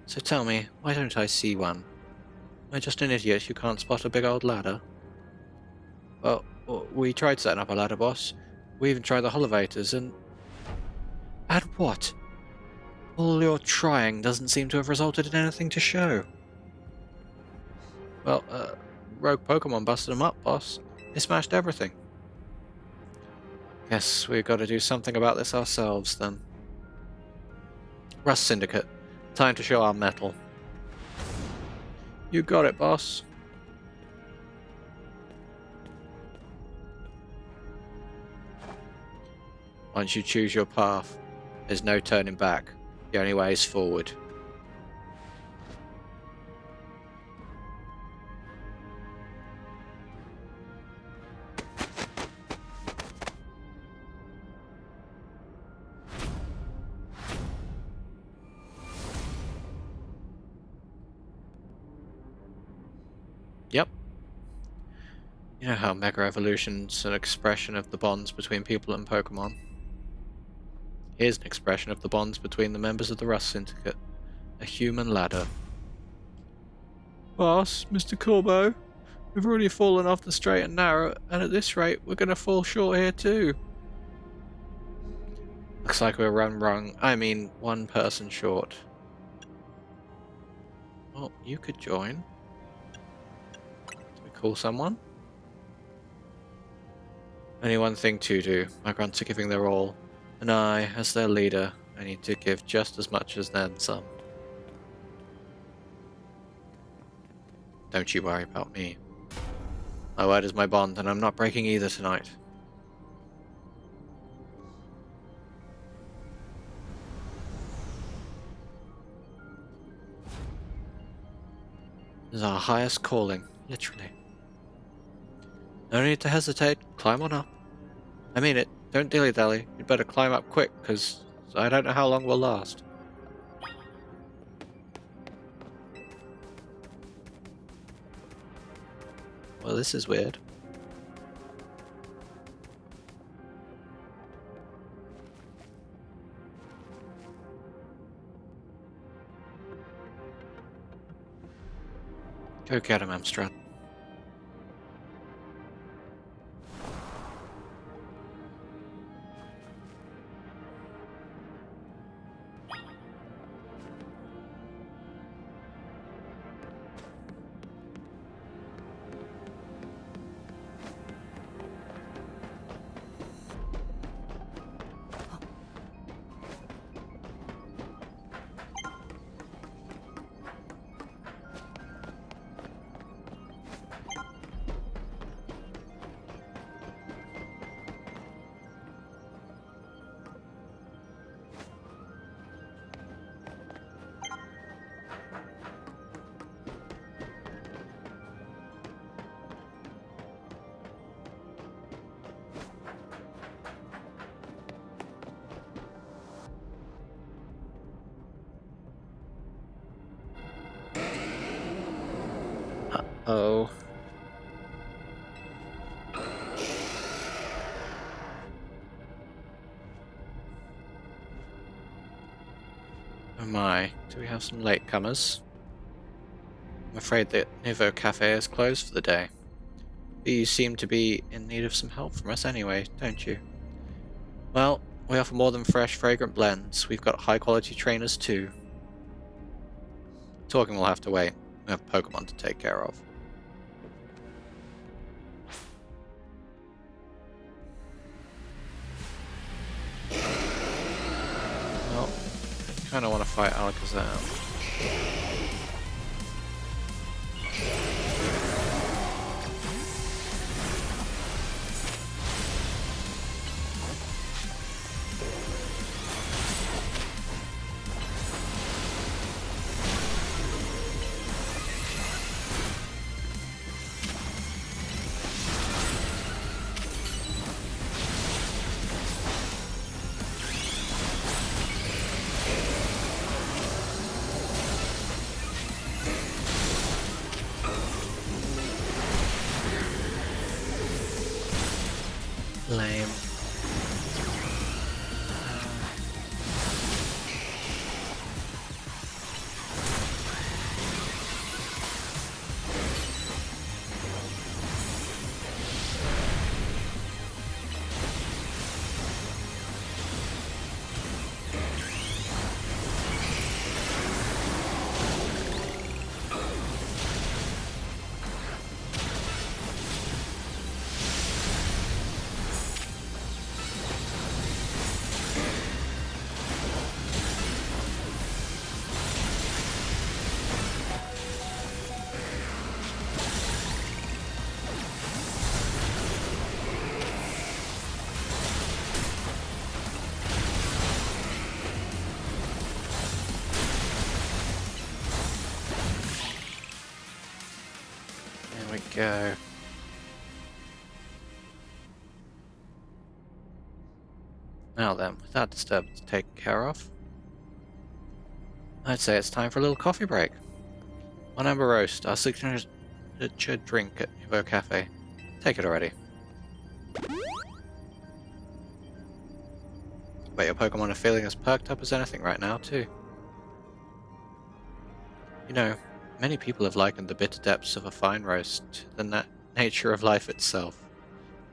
So tell me, why don't I see one? Am I just an idiot who can't spot a big old ladder? Well, we tried setting up a ladder, boss. We even tried the holovators, and... And what? All your trying doesn't seem to have resulted in anything to show. Well, rogue Pokemon busted them up, boss. They smashed everything. Guess we've got to do something about this ourselves, then. Rust Syndicate, time to show our mettle. You got it, boss. Once you choose your path, there's no turning back. The only way is forward. Yep. You know how Mega Evolution's an expression of the bonds between people and Pokemon. Here's an expression of the bonds between the members of the Rust Syndicate. A human ladder. Boss, Mr. Corbo, We've already fallen off the straight and narrow, and at this rate, we're gonna fall short here too. Looks like we're one person short. Well, you could join. Can we call someone? Only one thing to do. My grunts are giving their all, and I, as their leader, I need to give just as much as them some. Don't you worry about me. My word is my bond, and I'm not breaking either tonight. This is our highest calling, literally. No need to hesitate, climb on up. I mean it, don't dilly-dally. You'd better climb up quick, because I don't know how long we'll last. Well, this is weird. Go get him, Amstrad. Oh. Oh my, do we have some latecomers? I'm afraid that Nivo Cafe is closed for the day. But you seem to be in need of some help from us anyway, don't you? Well, we offer more than fresh, fragrant blends. We've got high-quality trainers too. Talking will have to wait. We have Pokémon to take care of. Well, I kind of want to fight Alakazam. Lame. There we go. Now then, with that disturbance taken care of, I'd say it's time for a little coffee break. One amber roast, our signature drink at Nivo Cafe. Take it already. Bet your Pokemon are feeling as perked up as anything right now, too. You know, Many people have likened the bitter depths of a fine roast to the nature of life itself.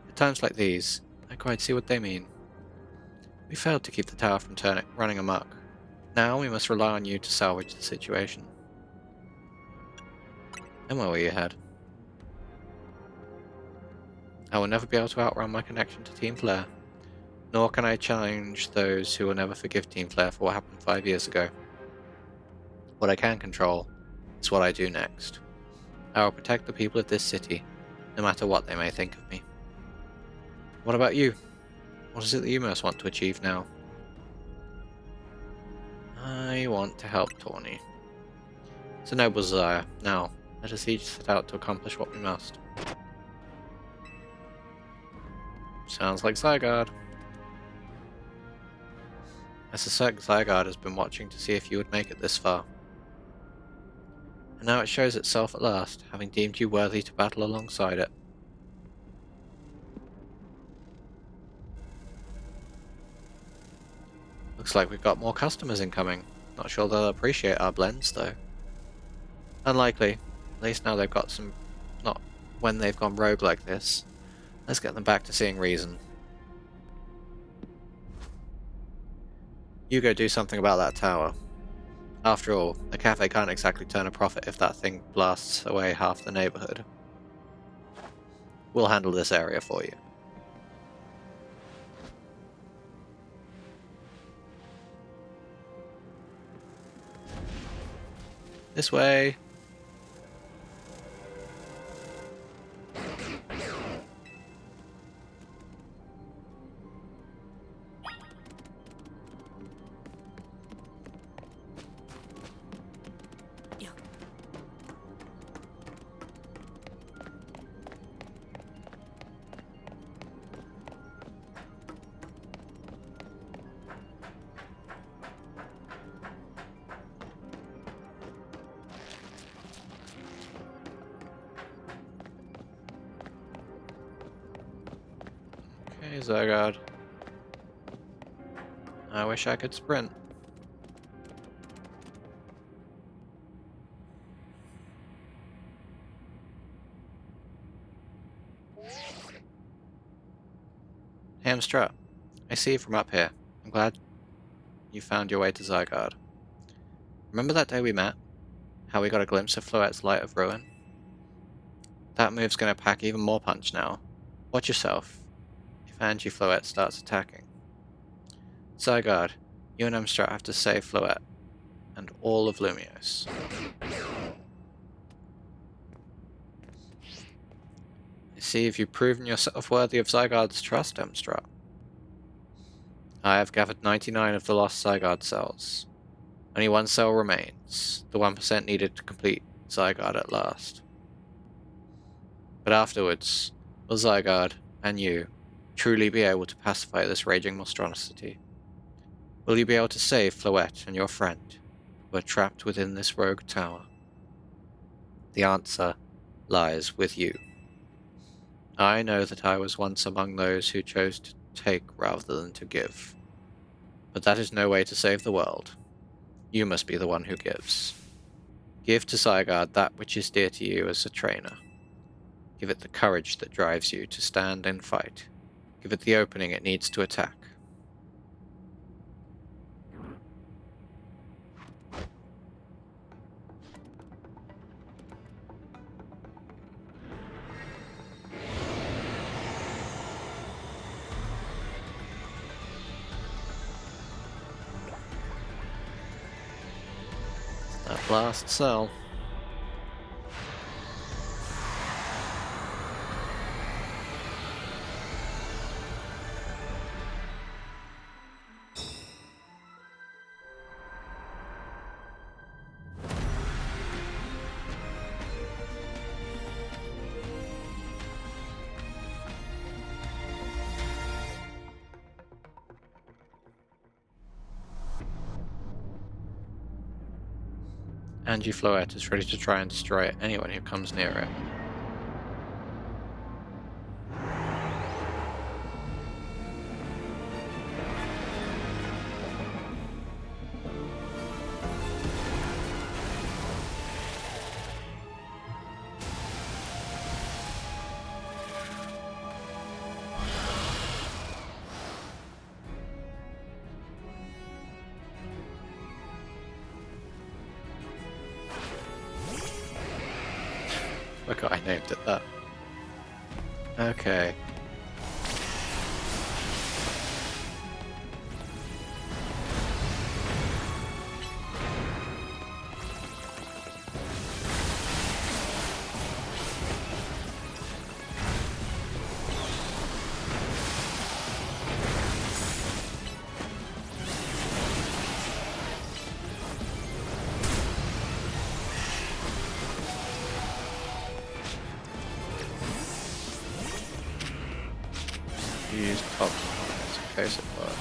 At times like these, I quite see what they mean. We failed to keep the tower from running amok. Now we must rely on you to salvage the situation. And where will you head? I will never be able to outrun my connection to Team Flare, nor can I challenge those who will never forgive Team Flare for what happened 5 years ago. What I can control is what I do next. I will protect the people of this city, no matter what they may think of me. What about you? What is it that you most want to achieve now? I want to help Tawny. It's a noble desire. Now, let us each set out to accomplish what we must. Sounds like Zygarde. I suspect Zygarde has been watching to see if you would make it this far. And now it shows itself at last, having deemed you worthy to battle alongside it. Looks like we've got more customers incoming. Not sure they'll appreciate our blends, though. Unlikely. At least now they've got some... not when they've gone rogue like this. Let's get them back to seeing reason. You go do something about that tower. After all, a cafe can't exactly turn a profit if that thing blasts away half the neighborhood. We'll handle this area for you. This way. Okay, Zygarde. I wish I could sprint. Hamstrut, I see you from up here. I'm glad you found your way to Zygarde. Remember that day we met? How we got a glimpse of Floette's Light of Ruin? That move's gonna pack even more punch now. Watch yourself. If Floette starts attacking. Zygarde, you and Amstrad have to save Floette, and all of Lumios. See if you've proven yourself worthy of Zygarde's trust, Amstrad. I have gathered 99 of the lost Zygarde cells. Only one cell remains, the 1% needed to complete Zygarde at last. But afterwards, will Zygarde, and you, truly be able to pacify this raging monstrosity? Will you be able to save Floette and your friend, who are trapped within this rogue tower? The answer lies with you. I know that I was once among those who chose to take rather than to give. But that is no way to save the world. You must be the one who gives. Give to Zygarde that which is dear to you as a trainer. Give it the courage that drives you to stand and fight. Give it the opening it needs to attack. That last cell. Floette is ready to try and destroy anyone who comes near it. forgot I named it that. Okay. Use Pokémon in case it works.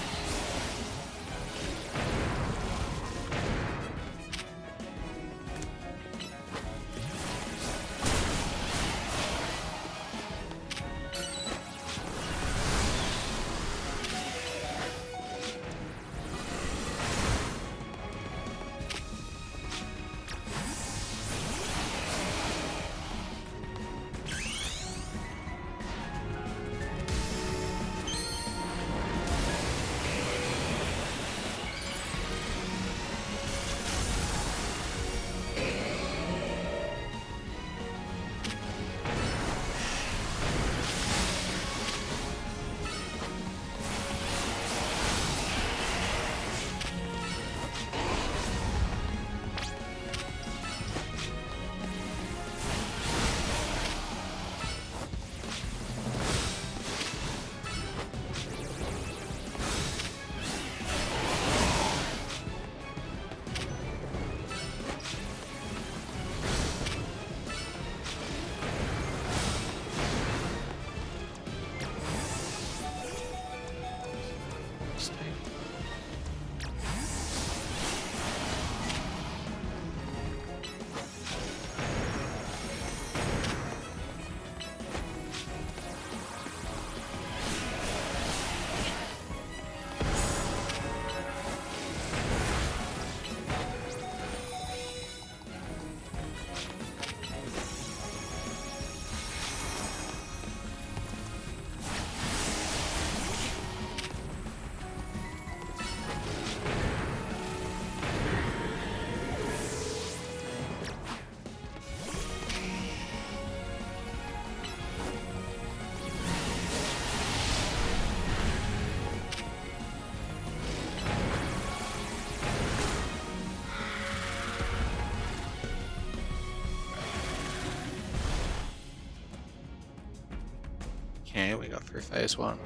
Okay, we got through phase 1.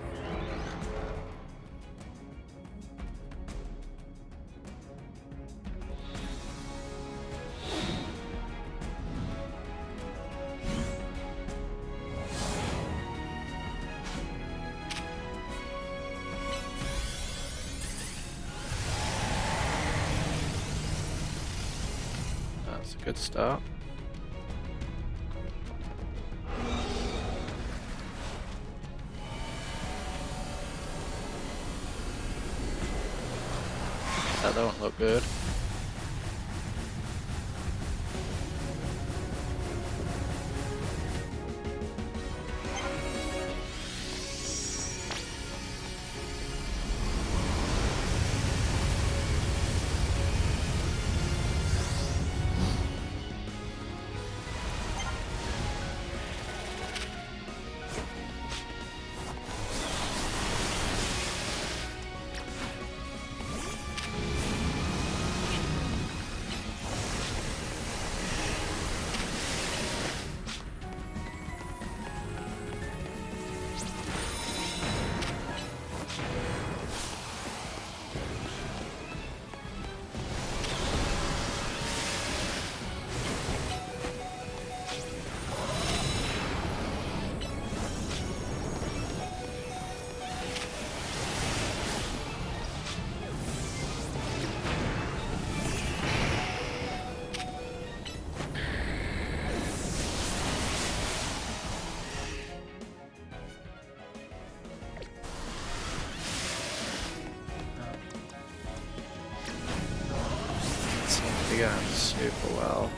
That's a good start. That don't look good. Going super well.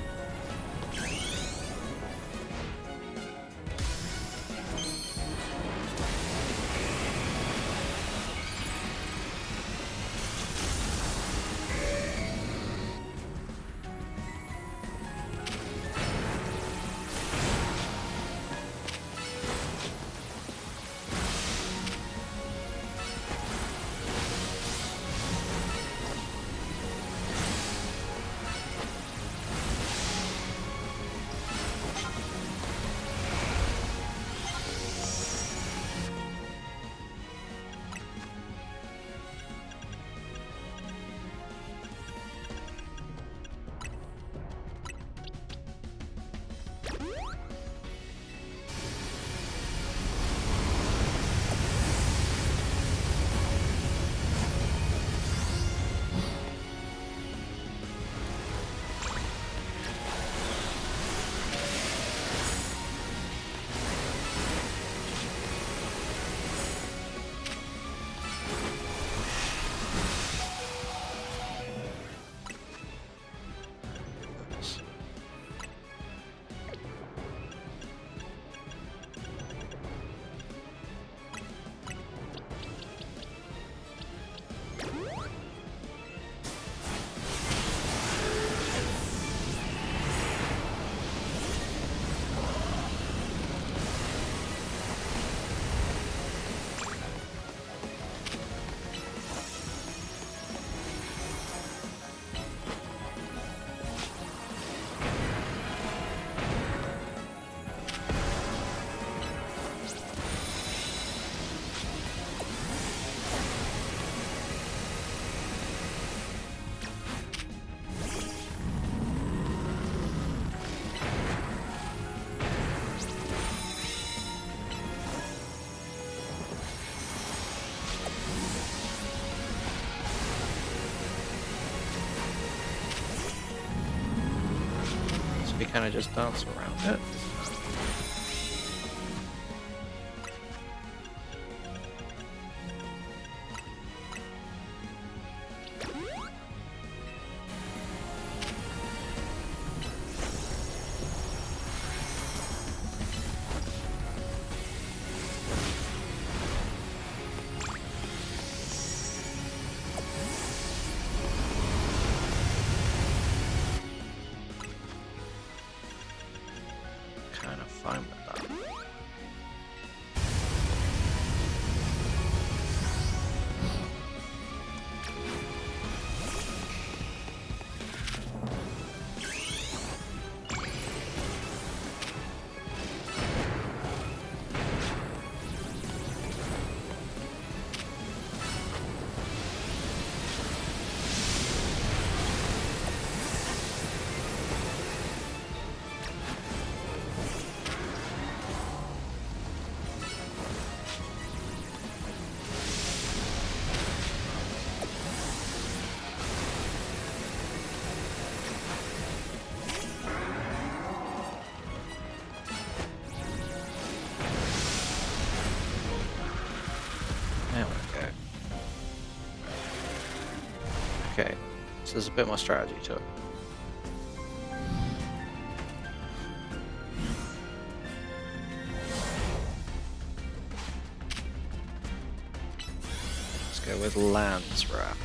kind of just dance around it. Kind of fine with that. There we go. Okay, so there's a bit more strategy to it. Let's go with Land's Wrap.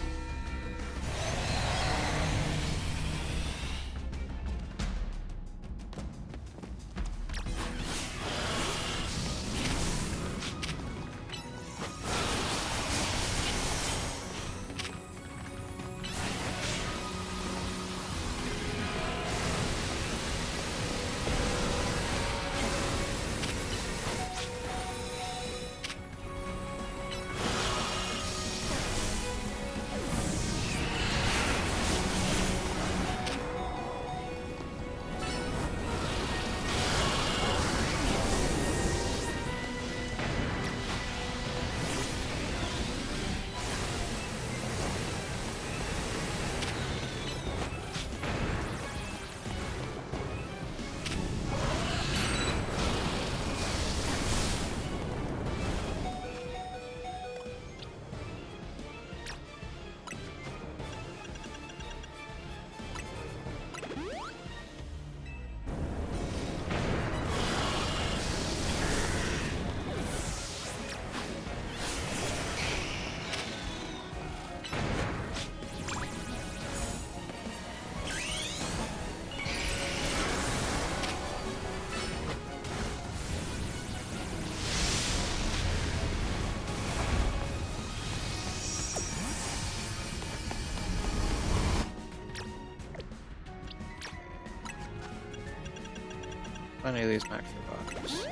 Plenty of these macro bugs.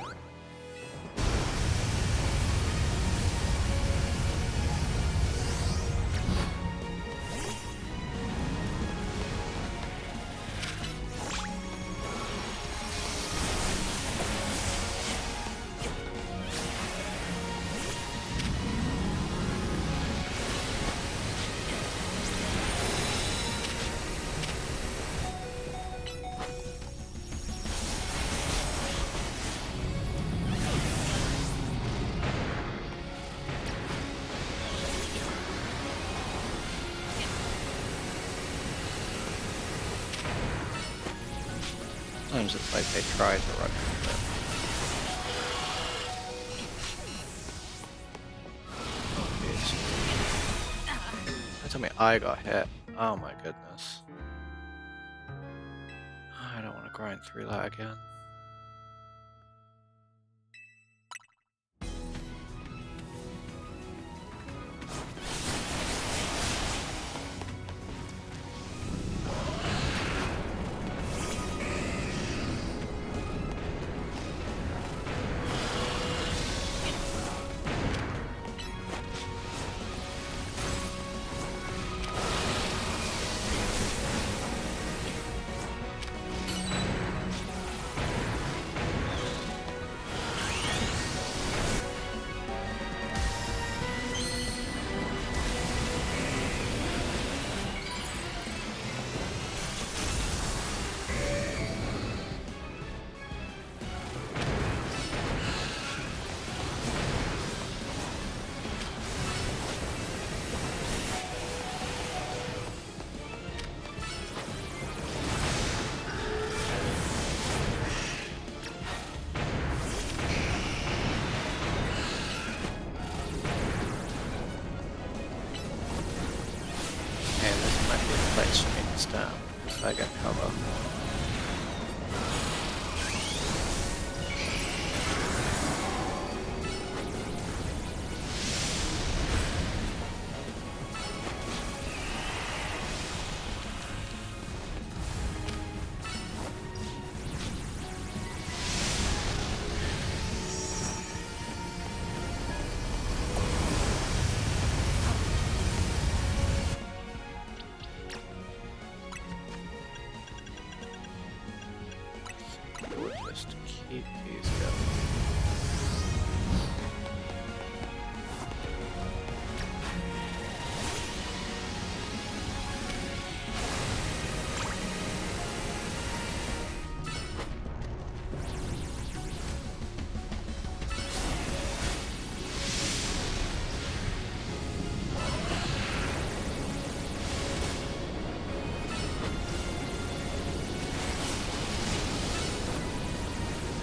Sometimes it's like they try to run into it. Oh, jeez. They told me I got hit. Oh my goodness. I don't want to grind through that again. next turn if I get cover. Just keep these going.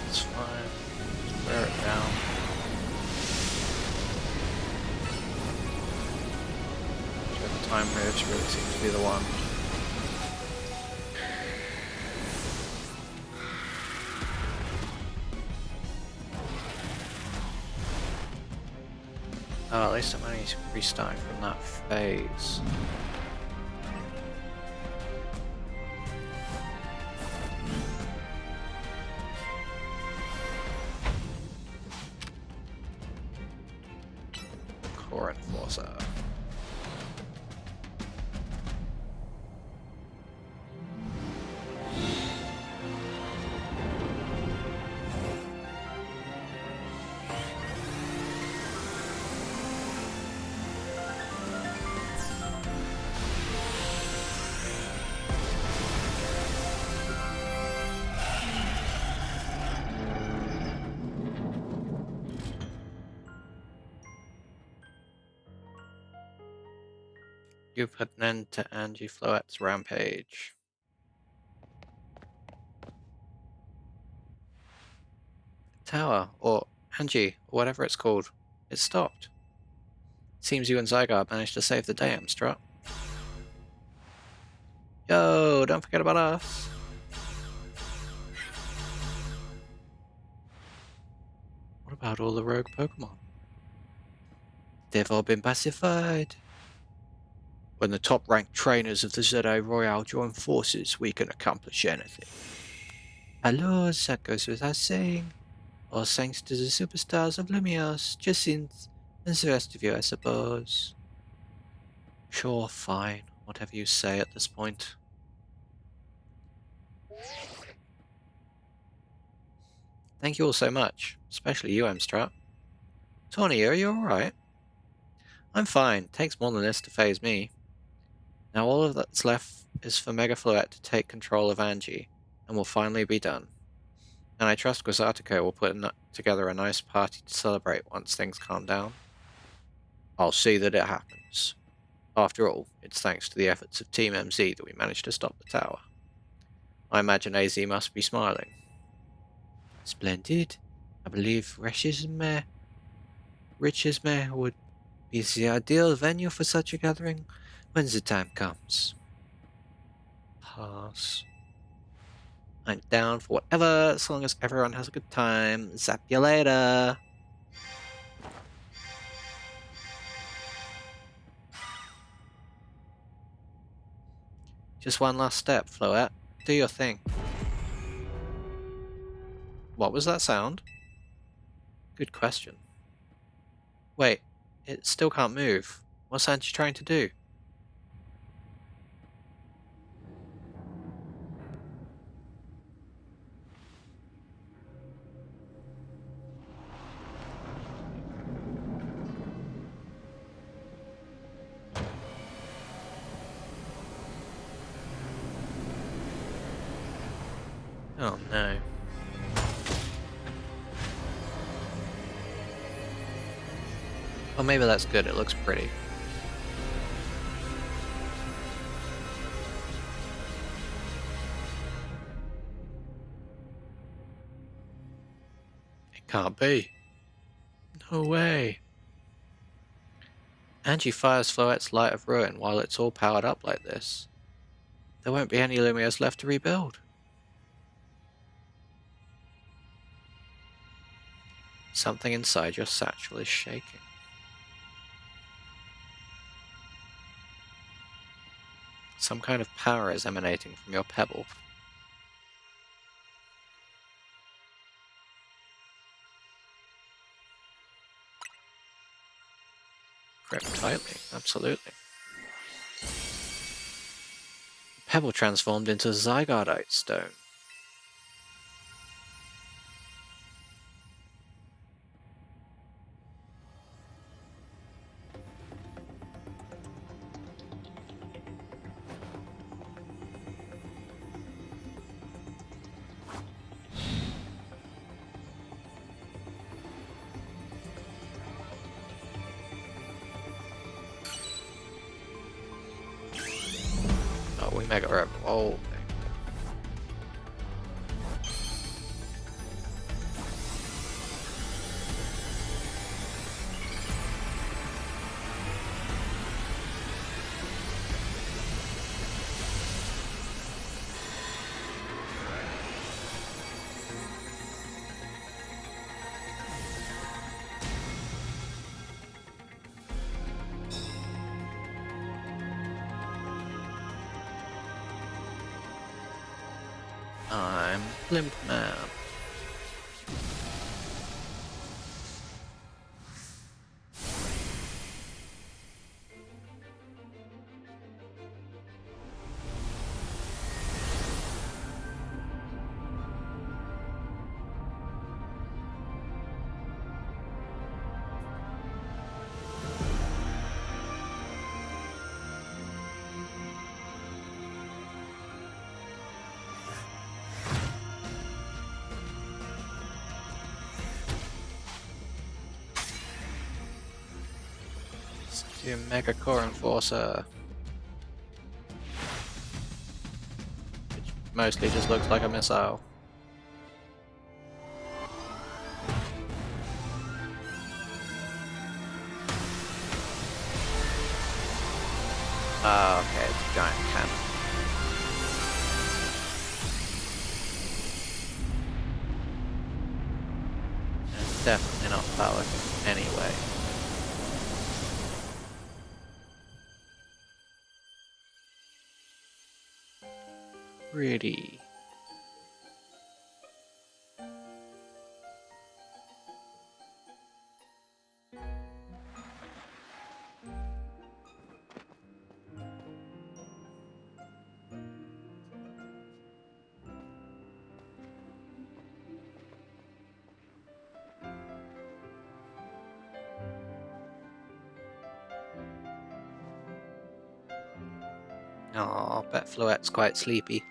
It's fine. Just wear it down. Whichever time moves really seems to be the one. Oh, at least I'm only restarting from that phase. Core Enforcer. You put an end to Angie Floette's rampage. Tower, or Angie, or whatever it's called. It stopped. Seems you and Zygarde managed to save the day, Amstrut. Yo, don't forget about us. What about all the rogue Pokemon? They've all been pacified. When the top-ranked trainers of the ZA Royale join forces, we can accomplish anything. Alors, that goes without saying. All thanks to the superstars of Lumios, Jacinthe, and the rest of you, I suppose. Sure, fine. Whatever you say at this point. Thank you all so much, especially you, Amstrut. Tawny, are you alright? I'm fine. Takes more than this to phase me. Now all of that's left is for Mega Floette to take control of Angie, and we'll finally be done. And I trust Quasartico will put together a nice party to celebrate once things calm down. I'll see that it happens. After all, it's thanks to the efforts of Team MZ that we managed to stop the tower. I imagine AZ must be smiling. Splendid. I believe Richesmere would be the ideal venue for such a gathering when the time comes. Pass. I'm down for whatever, as long as everyone has a good time. Zap you later. Just one last step, Floette. Do your thing. What was that sound? Good question. Wait, it still can't move. What's Angie trying to do? Oh no. Well, maybe that's good. It looks pretty. It can't be. No way. Angie fires Floette's Light of Ruin while it's all powered up like this. There won't be any Lumias left to rebuild. Something inside your satchel is shaking. Some kind of power is emanating from your pebble. Grip tightly, absolutely. Pebble transformed into Zygardite stone. Oh, we mega rev. Oh. I'm Limp Man. You Mega Core Enforcer. Which mostly just looks like a missile. Ah, okay, it's a giant cannon. And it's definitely not powerful anyway. Pretty. Aw, bet Floette's quite sleepy.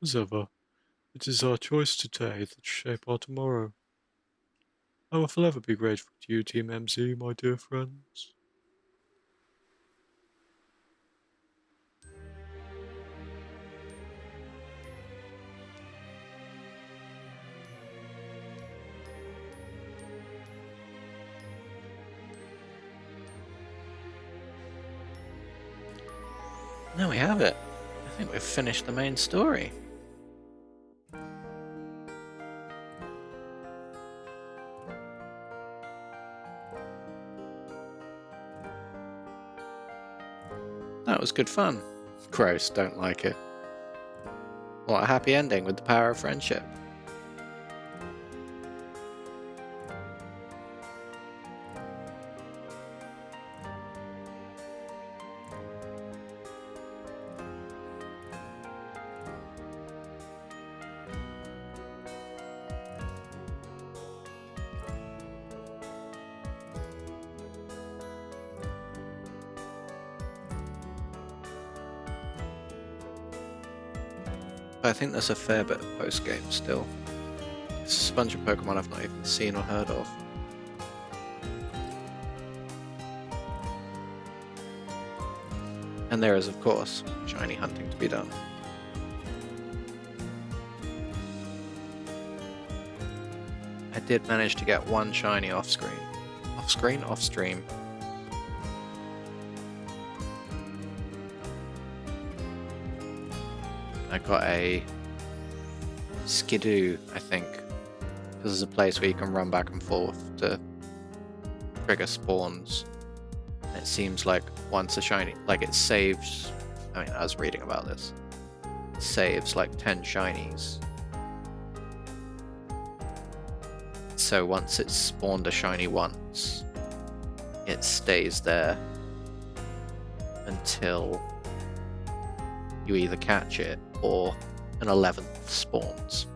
As ever, it is our choice today that shape our tomorrow. I will forever be grateful to you, Team MZ, my dear friends. There we have it. I think we've finished the main story. That was good fun. Gross, don't like it. What a happy ending with the power of friendship. But I think there's a fair bit of post-game still. It's a bunch of Pokemon I've not even seen or heard of. And there is, of course, shiny hunting to be done. I did manage to get one shiny off-screen. Off-screen? Off-stream. I got a Skidoo, I think. This is a place where you can run back and forth to trigger spawns. And it seems like once a shiny, like it saves, I mean, I was reading about this. It saves like 10 shinies. So once it's spawned a shiny once, it stays there until you either catch it or an 11th spawns.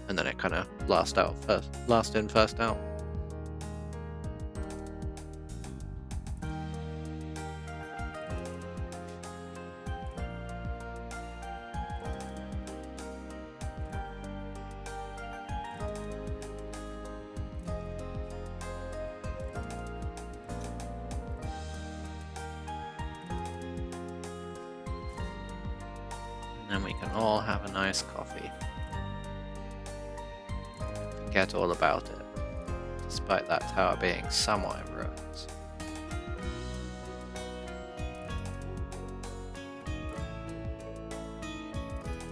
And then it kind of last in, first out. And then we can all have a nice coffee. Forget all about it, despite that tower being somewhat in ruins.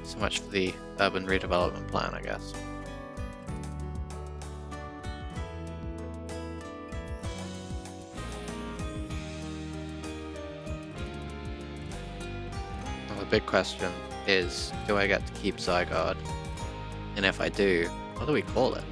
So much for the urban redevelopment plan, I guess. Well, the big question is, do I get to keep Zygarde? And if I do, what do we call it?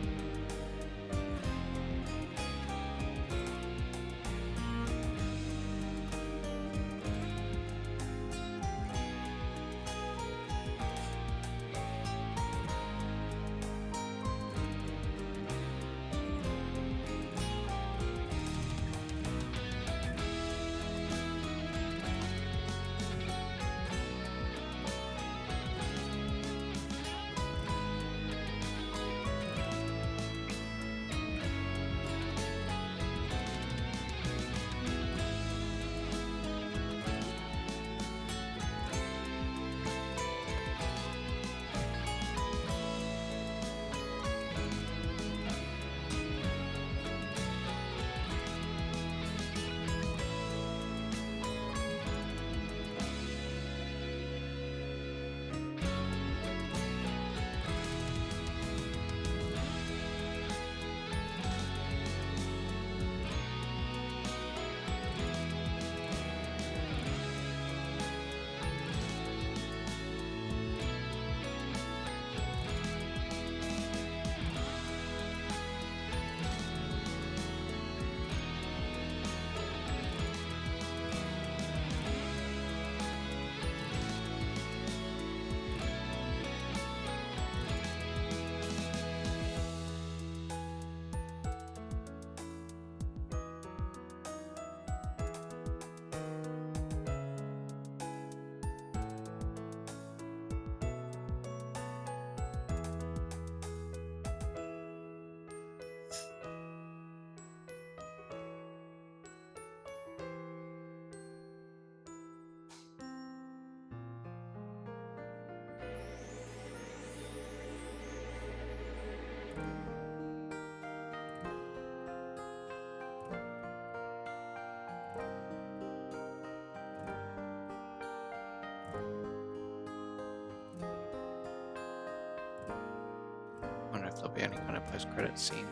I wonder if there'll be any kind of post-credits scene.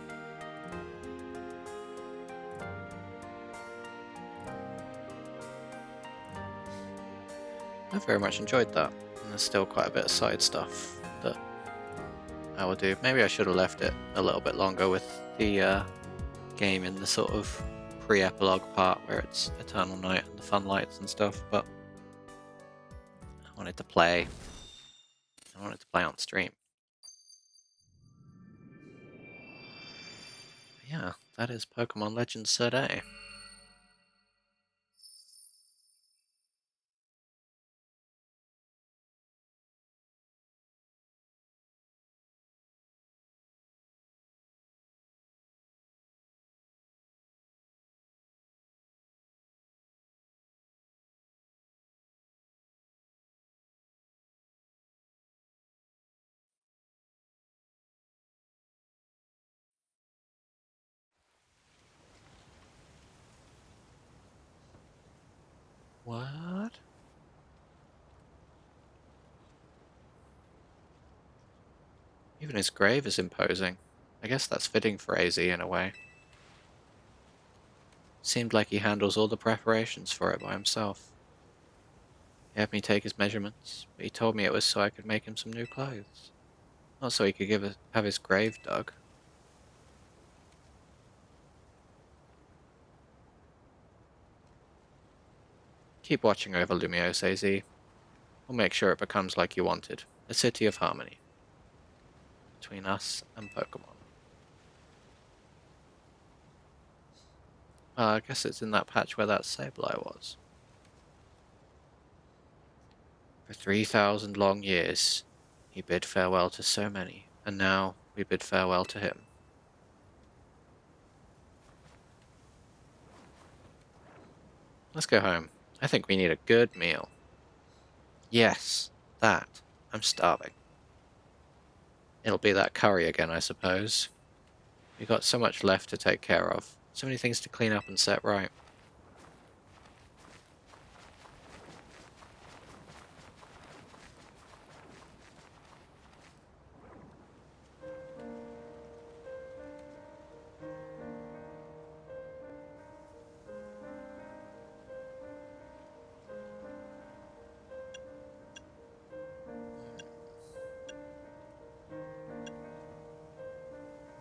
I very much enjoyed that, and there's still quite a bit of side stuff that I will do. Maybe I should have left it a little bit longer with the game in the sort of pre-epilogue part where it's Eternal Night and the fun lights and stuff, but I wanted to play. I wanted to play on stream. Yeah, that is Pokemon Legends today. What? Even his grave is imposing. I guess that's fitting for AZ in a way. Seemed like he handles all the preparations for it by himself. He had me take his measurements, but he told me it was so I could make him some new clothes. Not so he could have his grave dug. Keep watching over Lumiose, AZ. We'll make sure it becomes like you wanted. A city of harmony. Between us and Pokémon. I guess it's in that patch where that Sableye was. For 3,000 long years, he bid farewell to so many, and now we bid farewell to him. Let's go home. I think we need a good meal. Yes, that. I'm starving. It'll be that curry again, I suppose. We've got so much left to take care of. So many things to clean up and set right.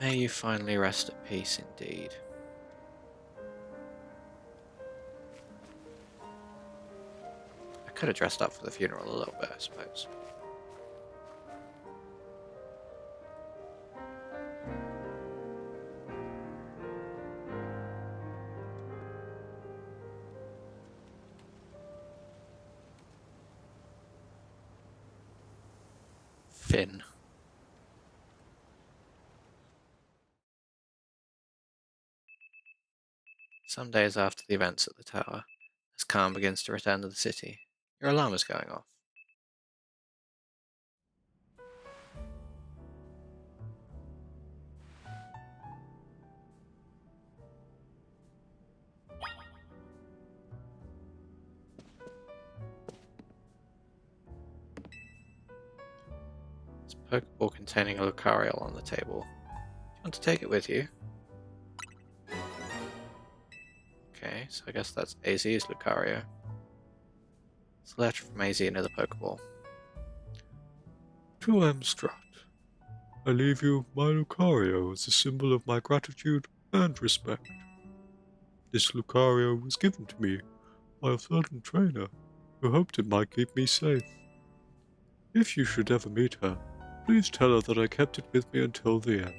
May you finally rest at peace indeed. I could have dressed up for the funeral a little bit, I suppose. Finn. Some days after the events at the tower, as calm begins to return to the city, your alarm is going off. There's a Pokeball containing a Lucario on the table. Do you want to take it with you? Okay, so I guess that's AZ's Lucario. It's a letter from AZ into the Pokeball. To Amstrad, I leave you my Lucario as a symbol of my gratitude and respect. This Lucario was given to me by a certain trainer who hoped it might keep me safe. If you should ever meet her, please tell her that I kept it with me until the end.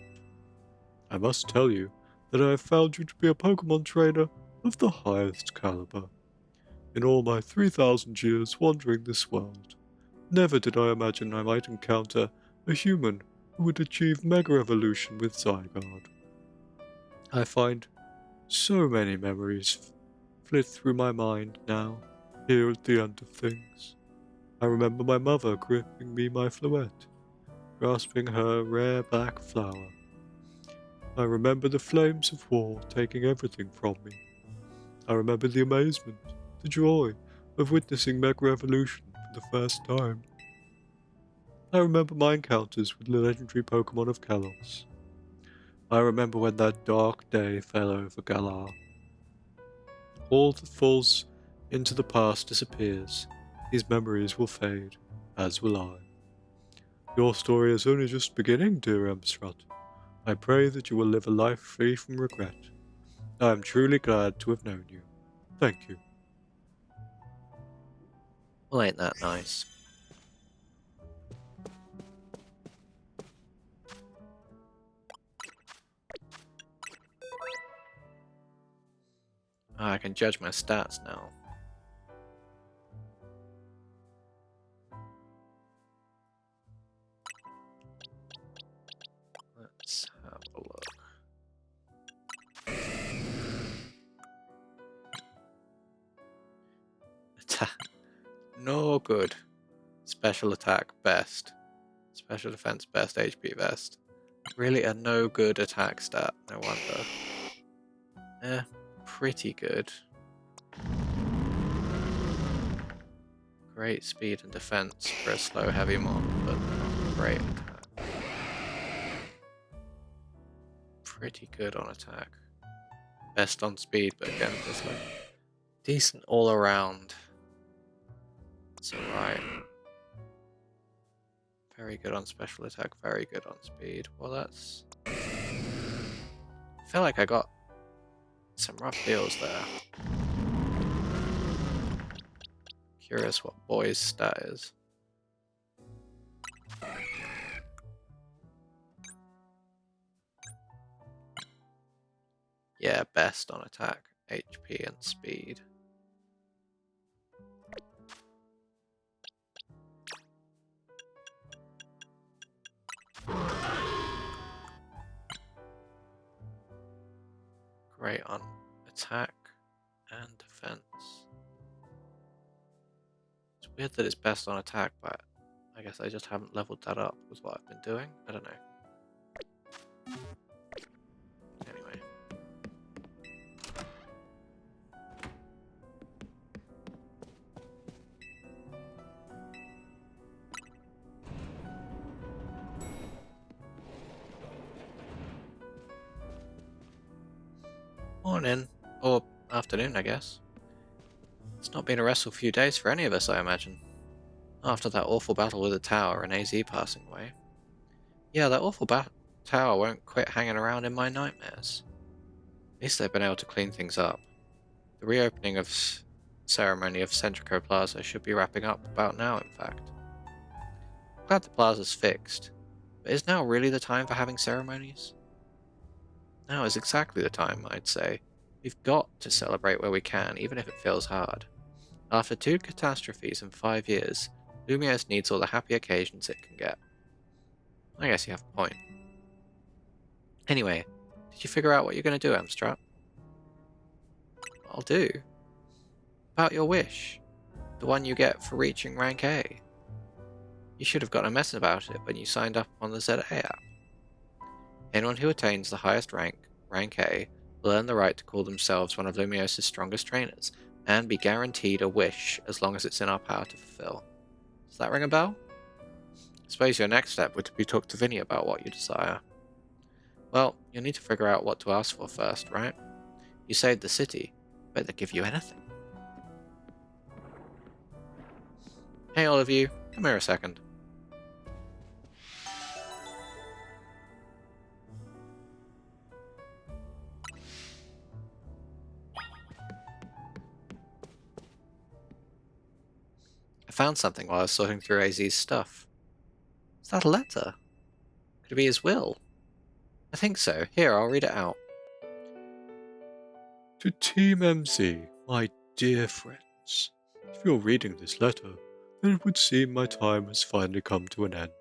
I must tell you that I have found you to be a Pokémon trainer of the highest caliber. In all my 3,000 years wandering this world, never did I imagine I might encounter a human who would achieve Mega Evolution with Zygarde. I find so many memories flit through my mind now, here at the end of things. I remember my mother giving me my fluette, grasping her rare black flower. I remember the flames of war taking everything from me. I remember the amazement, the joy of witnessing Mega Evolution for the first time. I remember my encounters with the legendary Pokémon of Kalos. I remember when that dark day fell over Galar. All that falls into the past disappears. These memories will fade, as will I. Your story is only just beginning, dear Amstrad. I pray that you will live a life free from regret. I am truly glad to have known you. Thank you. Well, ain't that nice? I can judge my stats now. Let's have a look. No good. Special attack best. Special defense best. HP best. Really a no good attack stat, no wonder. Pretty good. Great speed and defense for a slow heavy mob, but great attack. Pretty good on attack. Best on speed, but again, just like decent all around. It's alright. Very good on special attack, very good on speed. Well, that's... I feel like I got some rough deals there. Curious what boy's stat is. Yeah, best on attack, HP and speed. Great on attack and defense. It's weird that it's best on attack, but I guess I just haven't leveled that up with what I've been doing. I don't know. Anyway. Morning. Or afternoon, I guess. It's not been a restful few days for any of us, I imagine. After that awful battle with the tower and AZ passing away. Yeah, that awful tower won't quit hanging around in my nightmares. At least they've been able to clean things up. The reopening of ceremony of Centrico Plaza should be wrapping up about now, in fact. Glad the plaza's fixed, but is now really the time for having ceremonies? Now is exactly the time, I'd say. We've got to celebrate where we can, even if it feels hard. After 2 catastrophes in 5 years, Lumiose needs all the happy occasions it can get. I guess you have a point. Anyway, did you figure out what you're going to do, Amstrad? I'll do. About your wish. The one you get for reaching rank A. You should have gotten a message about it when you signed up on the ZA app. Anyone who attains the highest rank, rank A, will earn the right to call themselves one of Lumiose's strongest trainers, and be guaranteed a wish as long as it's in our power to fulfill. Does that ring a bell? I suppose your next step would be to talk to Vinny about what you desire. Well, you'll need to figure out what to ask for first, right? You saved the city. Bet they'll give you anything. Hey all of you, come here a second. I found something while I was sorting through AZ's stuff. Is that a letter? Could it be his will? I think so. Here, I'll read it out. To Team MC, my dear friends, if you're reading this letter, then it would seem my time has finally come to an end.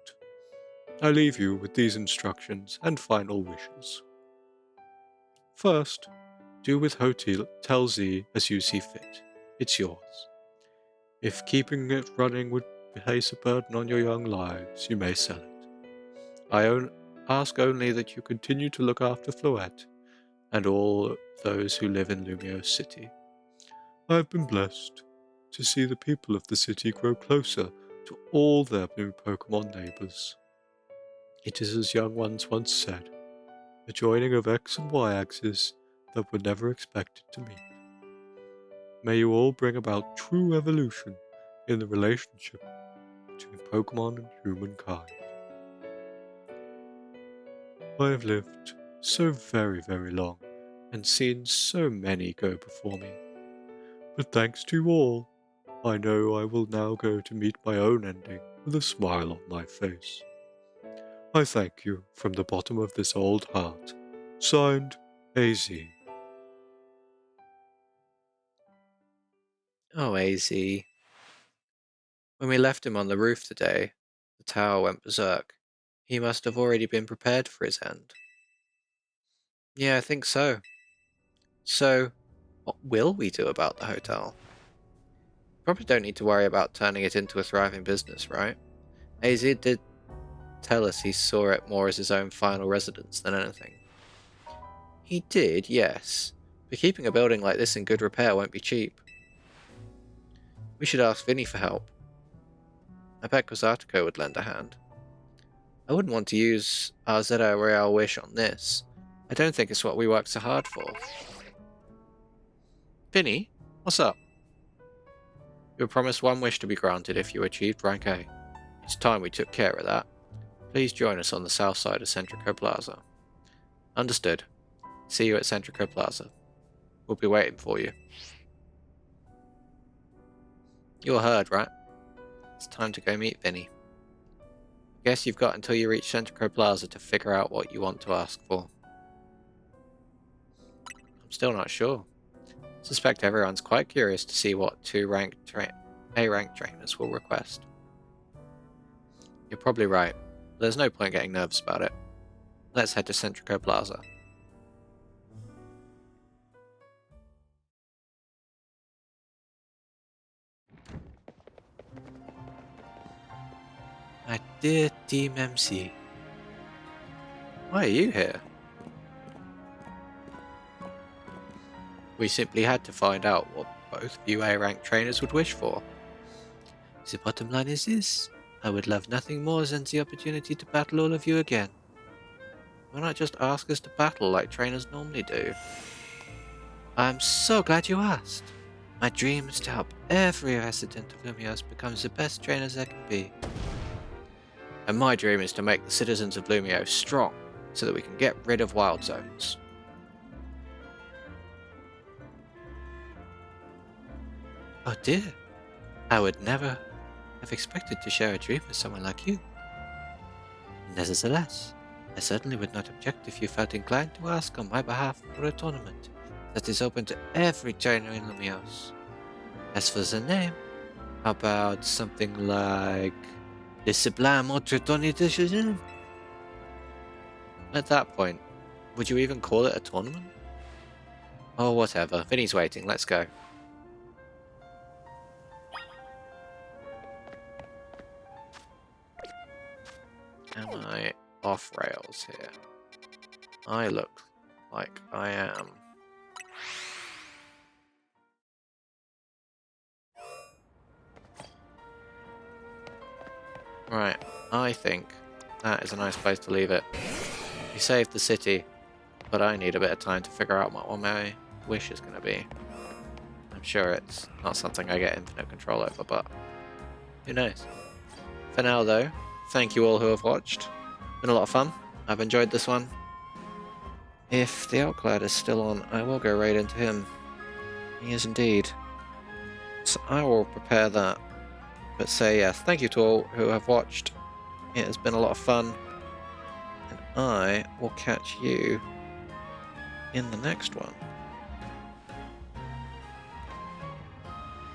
I leave you with these instructions and final wishes. First, do with Hotel Z as you see fit. It's yours. If keeping it running would place a burden on your young lives, you may sell it. I ask only that you continue to look after Floette and all those who live in Lumiose City. I have been blessed to see the people of the city grow closer to all their new Pokémon neighbors. It is as young ones once said, a joining of X and Y axes that were never expected to meet. May you all bring about true evolution in the relationship between Pokémon and humankind. I have lived so very, very long and seen so many go before me. But thanks to you all, I know I will now go to meet my own ending with a smile on my face. I thank you from the bottom of this old heart. Signed, AZ. Oh, AZ. When we left him on the roof today, the tower went berserk. He must have already been prepared for his end. Yeah, I think so. So, what will we do about the hotel? Probably don't need to worry about turning it into a thriving business, right? AZ did tell us he saw it more as his own final residence than anything. He did, yes, but keeping a building like this in good repair won't be cheap. We should ask Vinny for help. I bet Kozatoko would lend a hand. I wouldn't want to use our Zeta Royale wish on this. I don't think it's what we worked so hard for. Vinny, what's up? You were promised one wish to be granted if you achieved rank A. It's time we took care of that. Please join us on the south side of Centrico Plaza. Understood. See you at Centrico Plaza. We'll be waiting for you. You're heard, right? It's time to go meet Vinny. Guess you've got until you reach Centrico Plaza to figure out what you want to ask for. I'm still not sure. Suspect everyone's quite curious to see what A rank trainers will request. You're probably right. There's no point getting nervous about it. Let's head to Centrico Plaza. My dear Team MC. Why are you here? We simply had to find out what both of you A-rank trainers would wish for. The bottom line is this. I would love nothing more than the opportunity to battle all of you again. Why not just ask us to battle like trainers normally do? I'm so glad you asked. My dream is to help every resident of Lumios become the best trainers they can be. And my dream is to make the citizens of Lumio strong so that we can get rid of wild zones. Oh dear, I would never have expected to share a dream with someone like you. Nevertheless, I certainly would not object if you felt inclined to ask on my behalf for a tournament that is open to every trainer in Lumios. As for the name, how about something like Le Sublime Ultra Tourney Decision? At that point, would you even call it a tournament? Oh, whatever. Vinny's waiting. Let's go. Am I off rails here? I look like I am. Right, I think that is a nice place to leave it. We saved the city, but I need a bit of time to figure out what my wish is going to be. I'm sure it's not something I get infinite control over, but who knows? For now though, thank you all who have watched. Been a lot of fun. I've enjoyed this one. If the Outclad is still on, I will go right into him. He is indeed. So I will prepare that. But say yes, thank you to all who have watched. It has been a lot of fun. And I will catch you in the next one.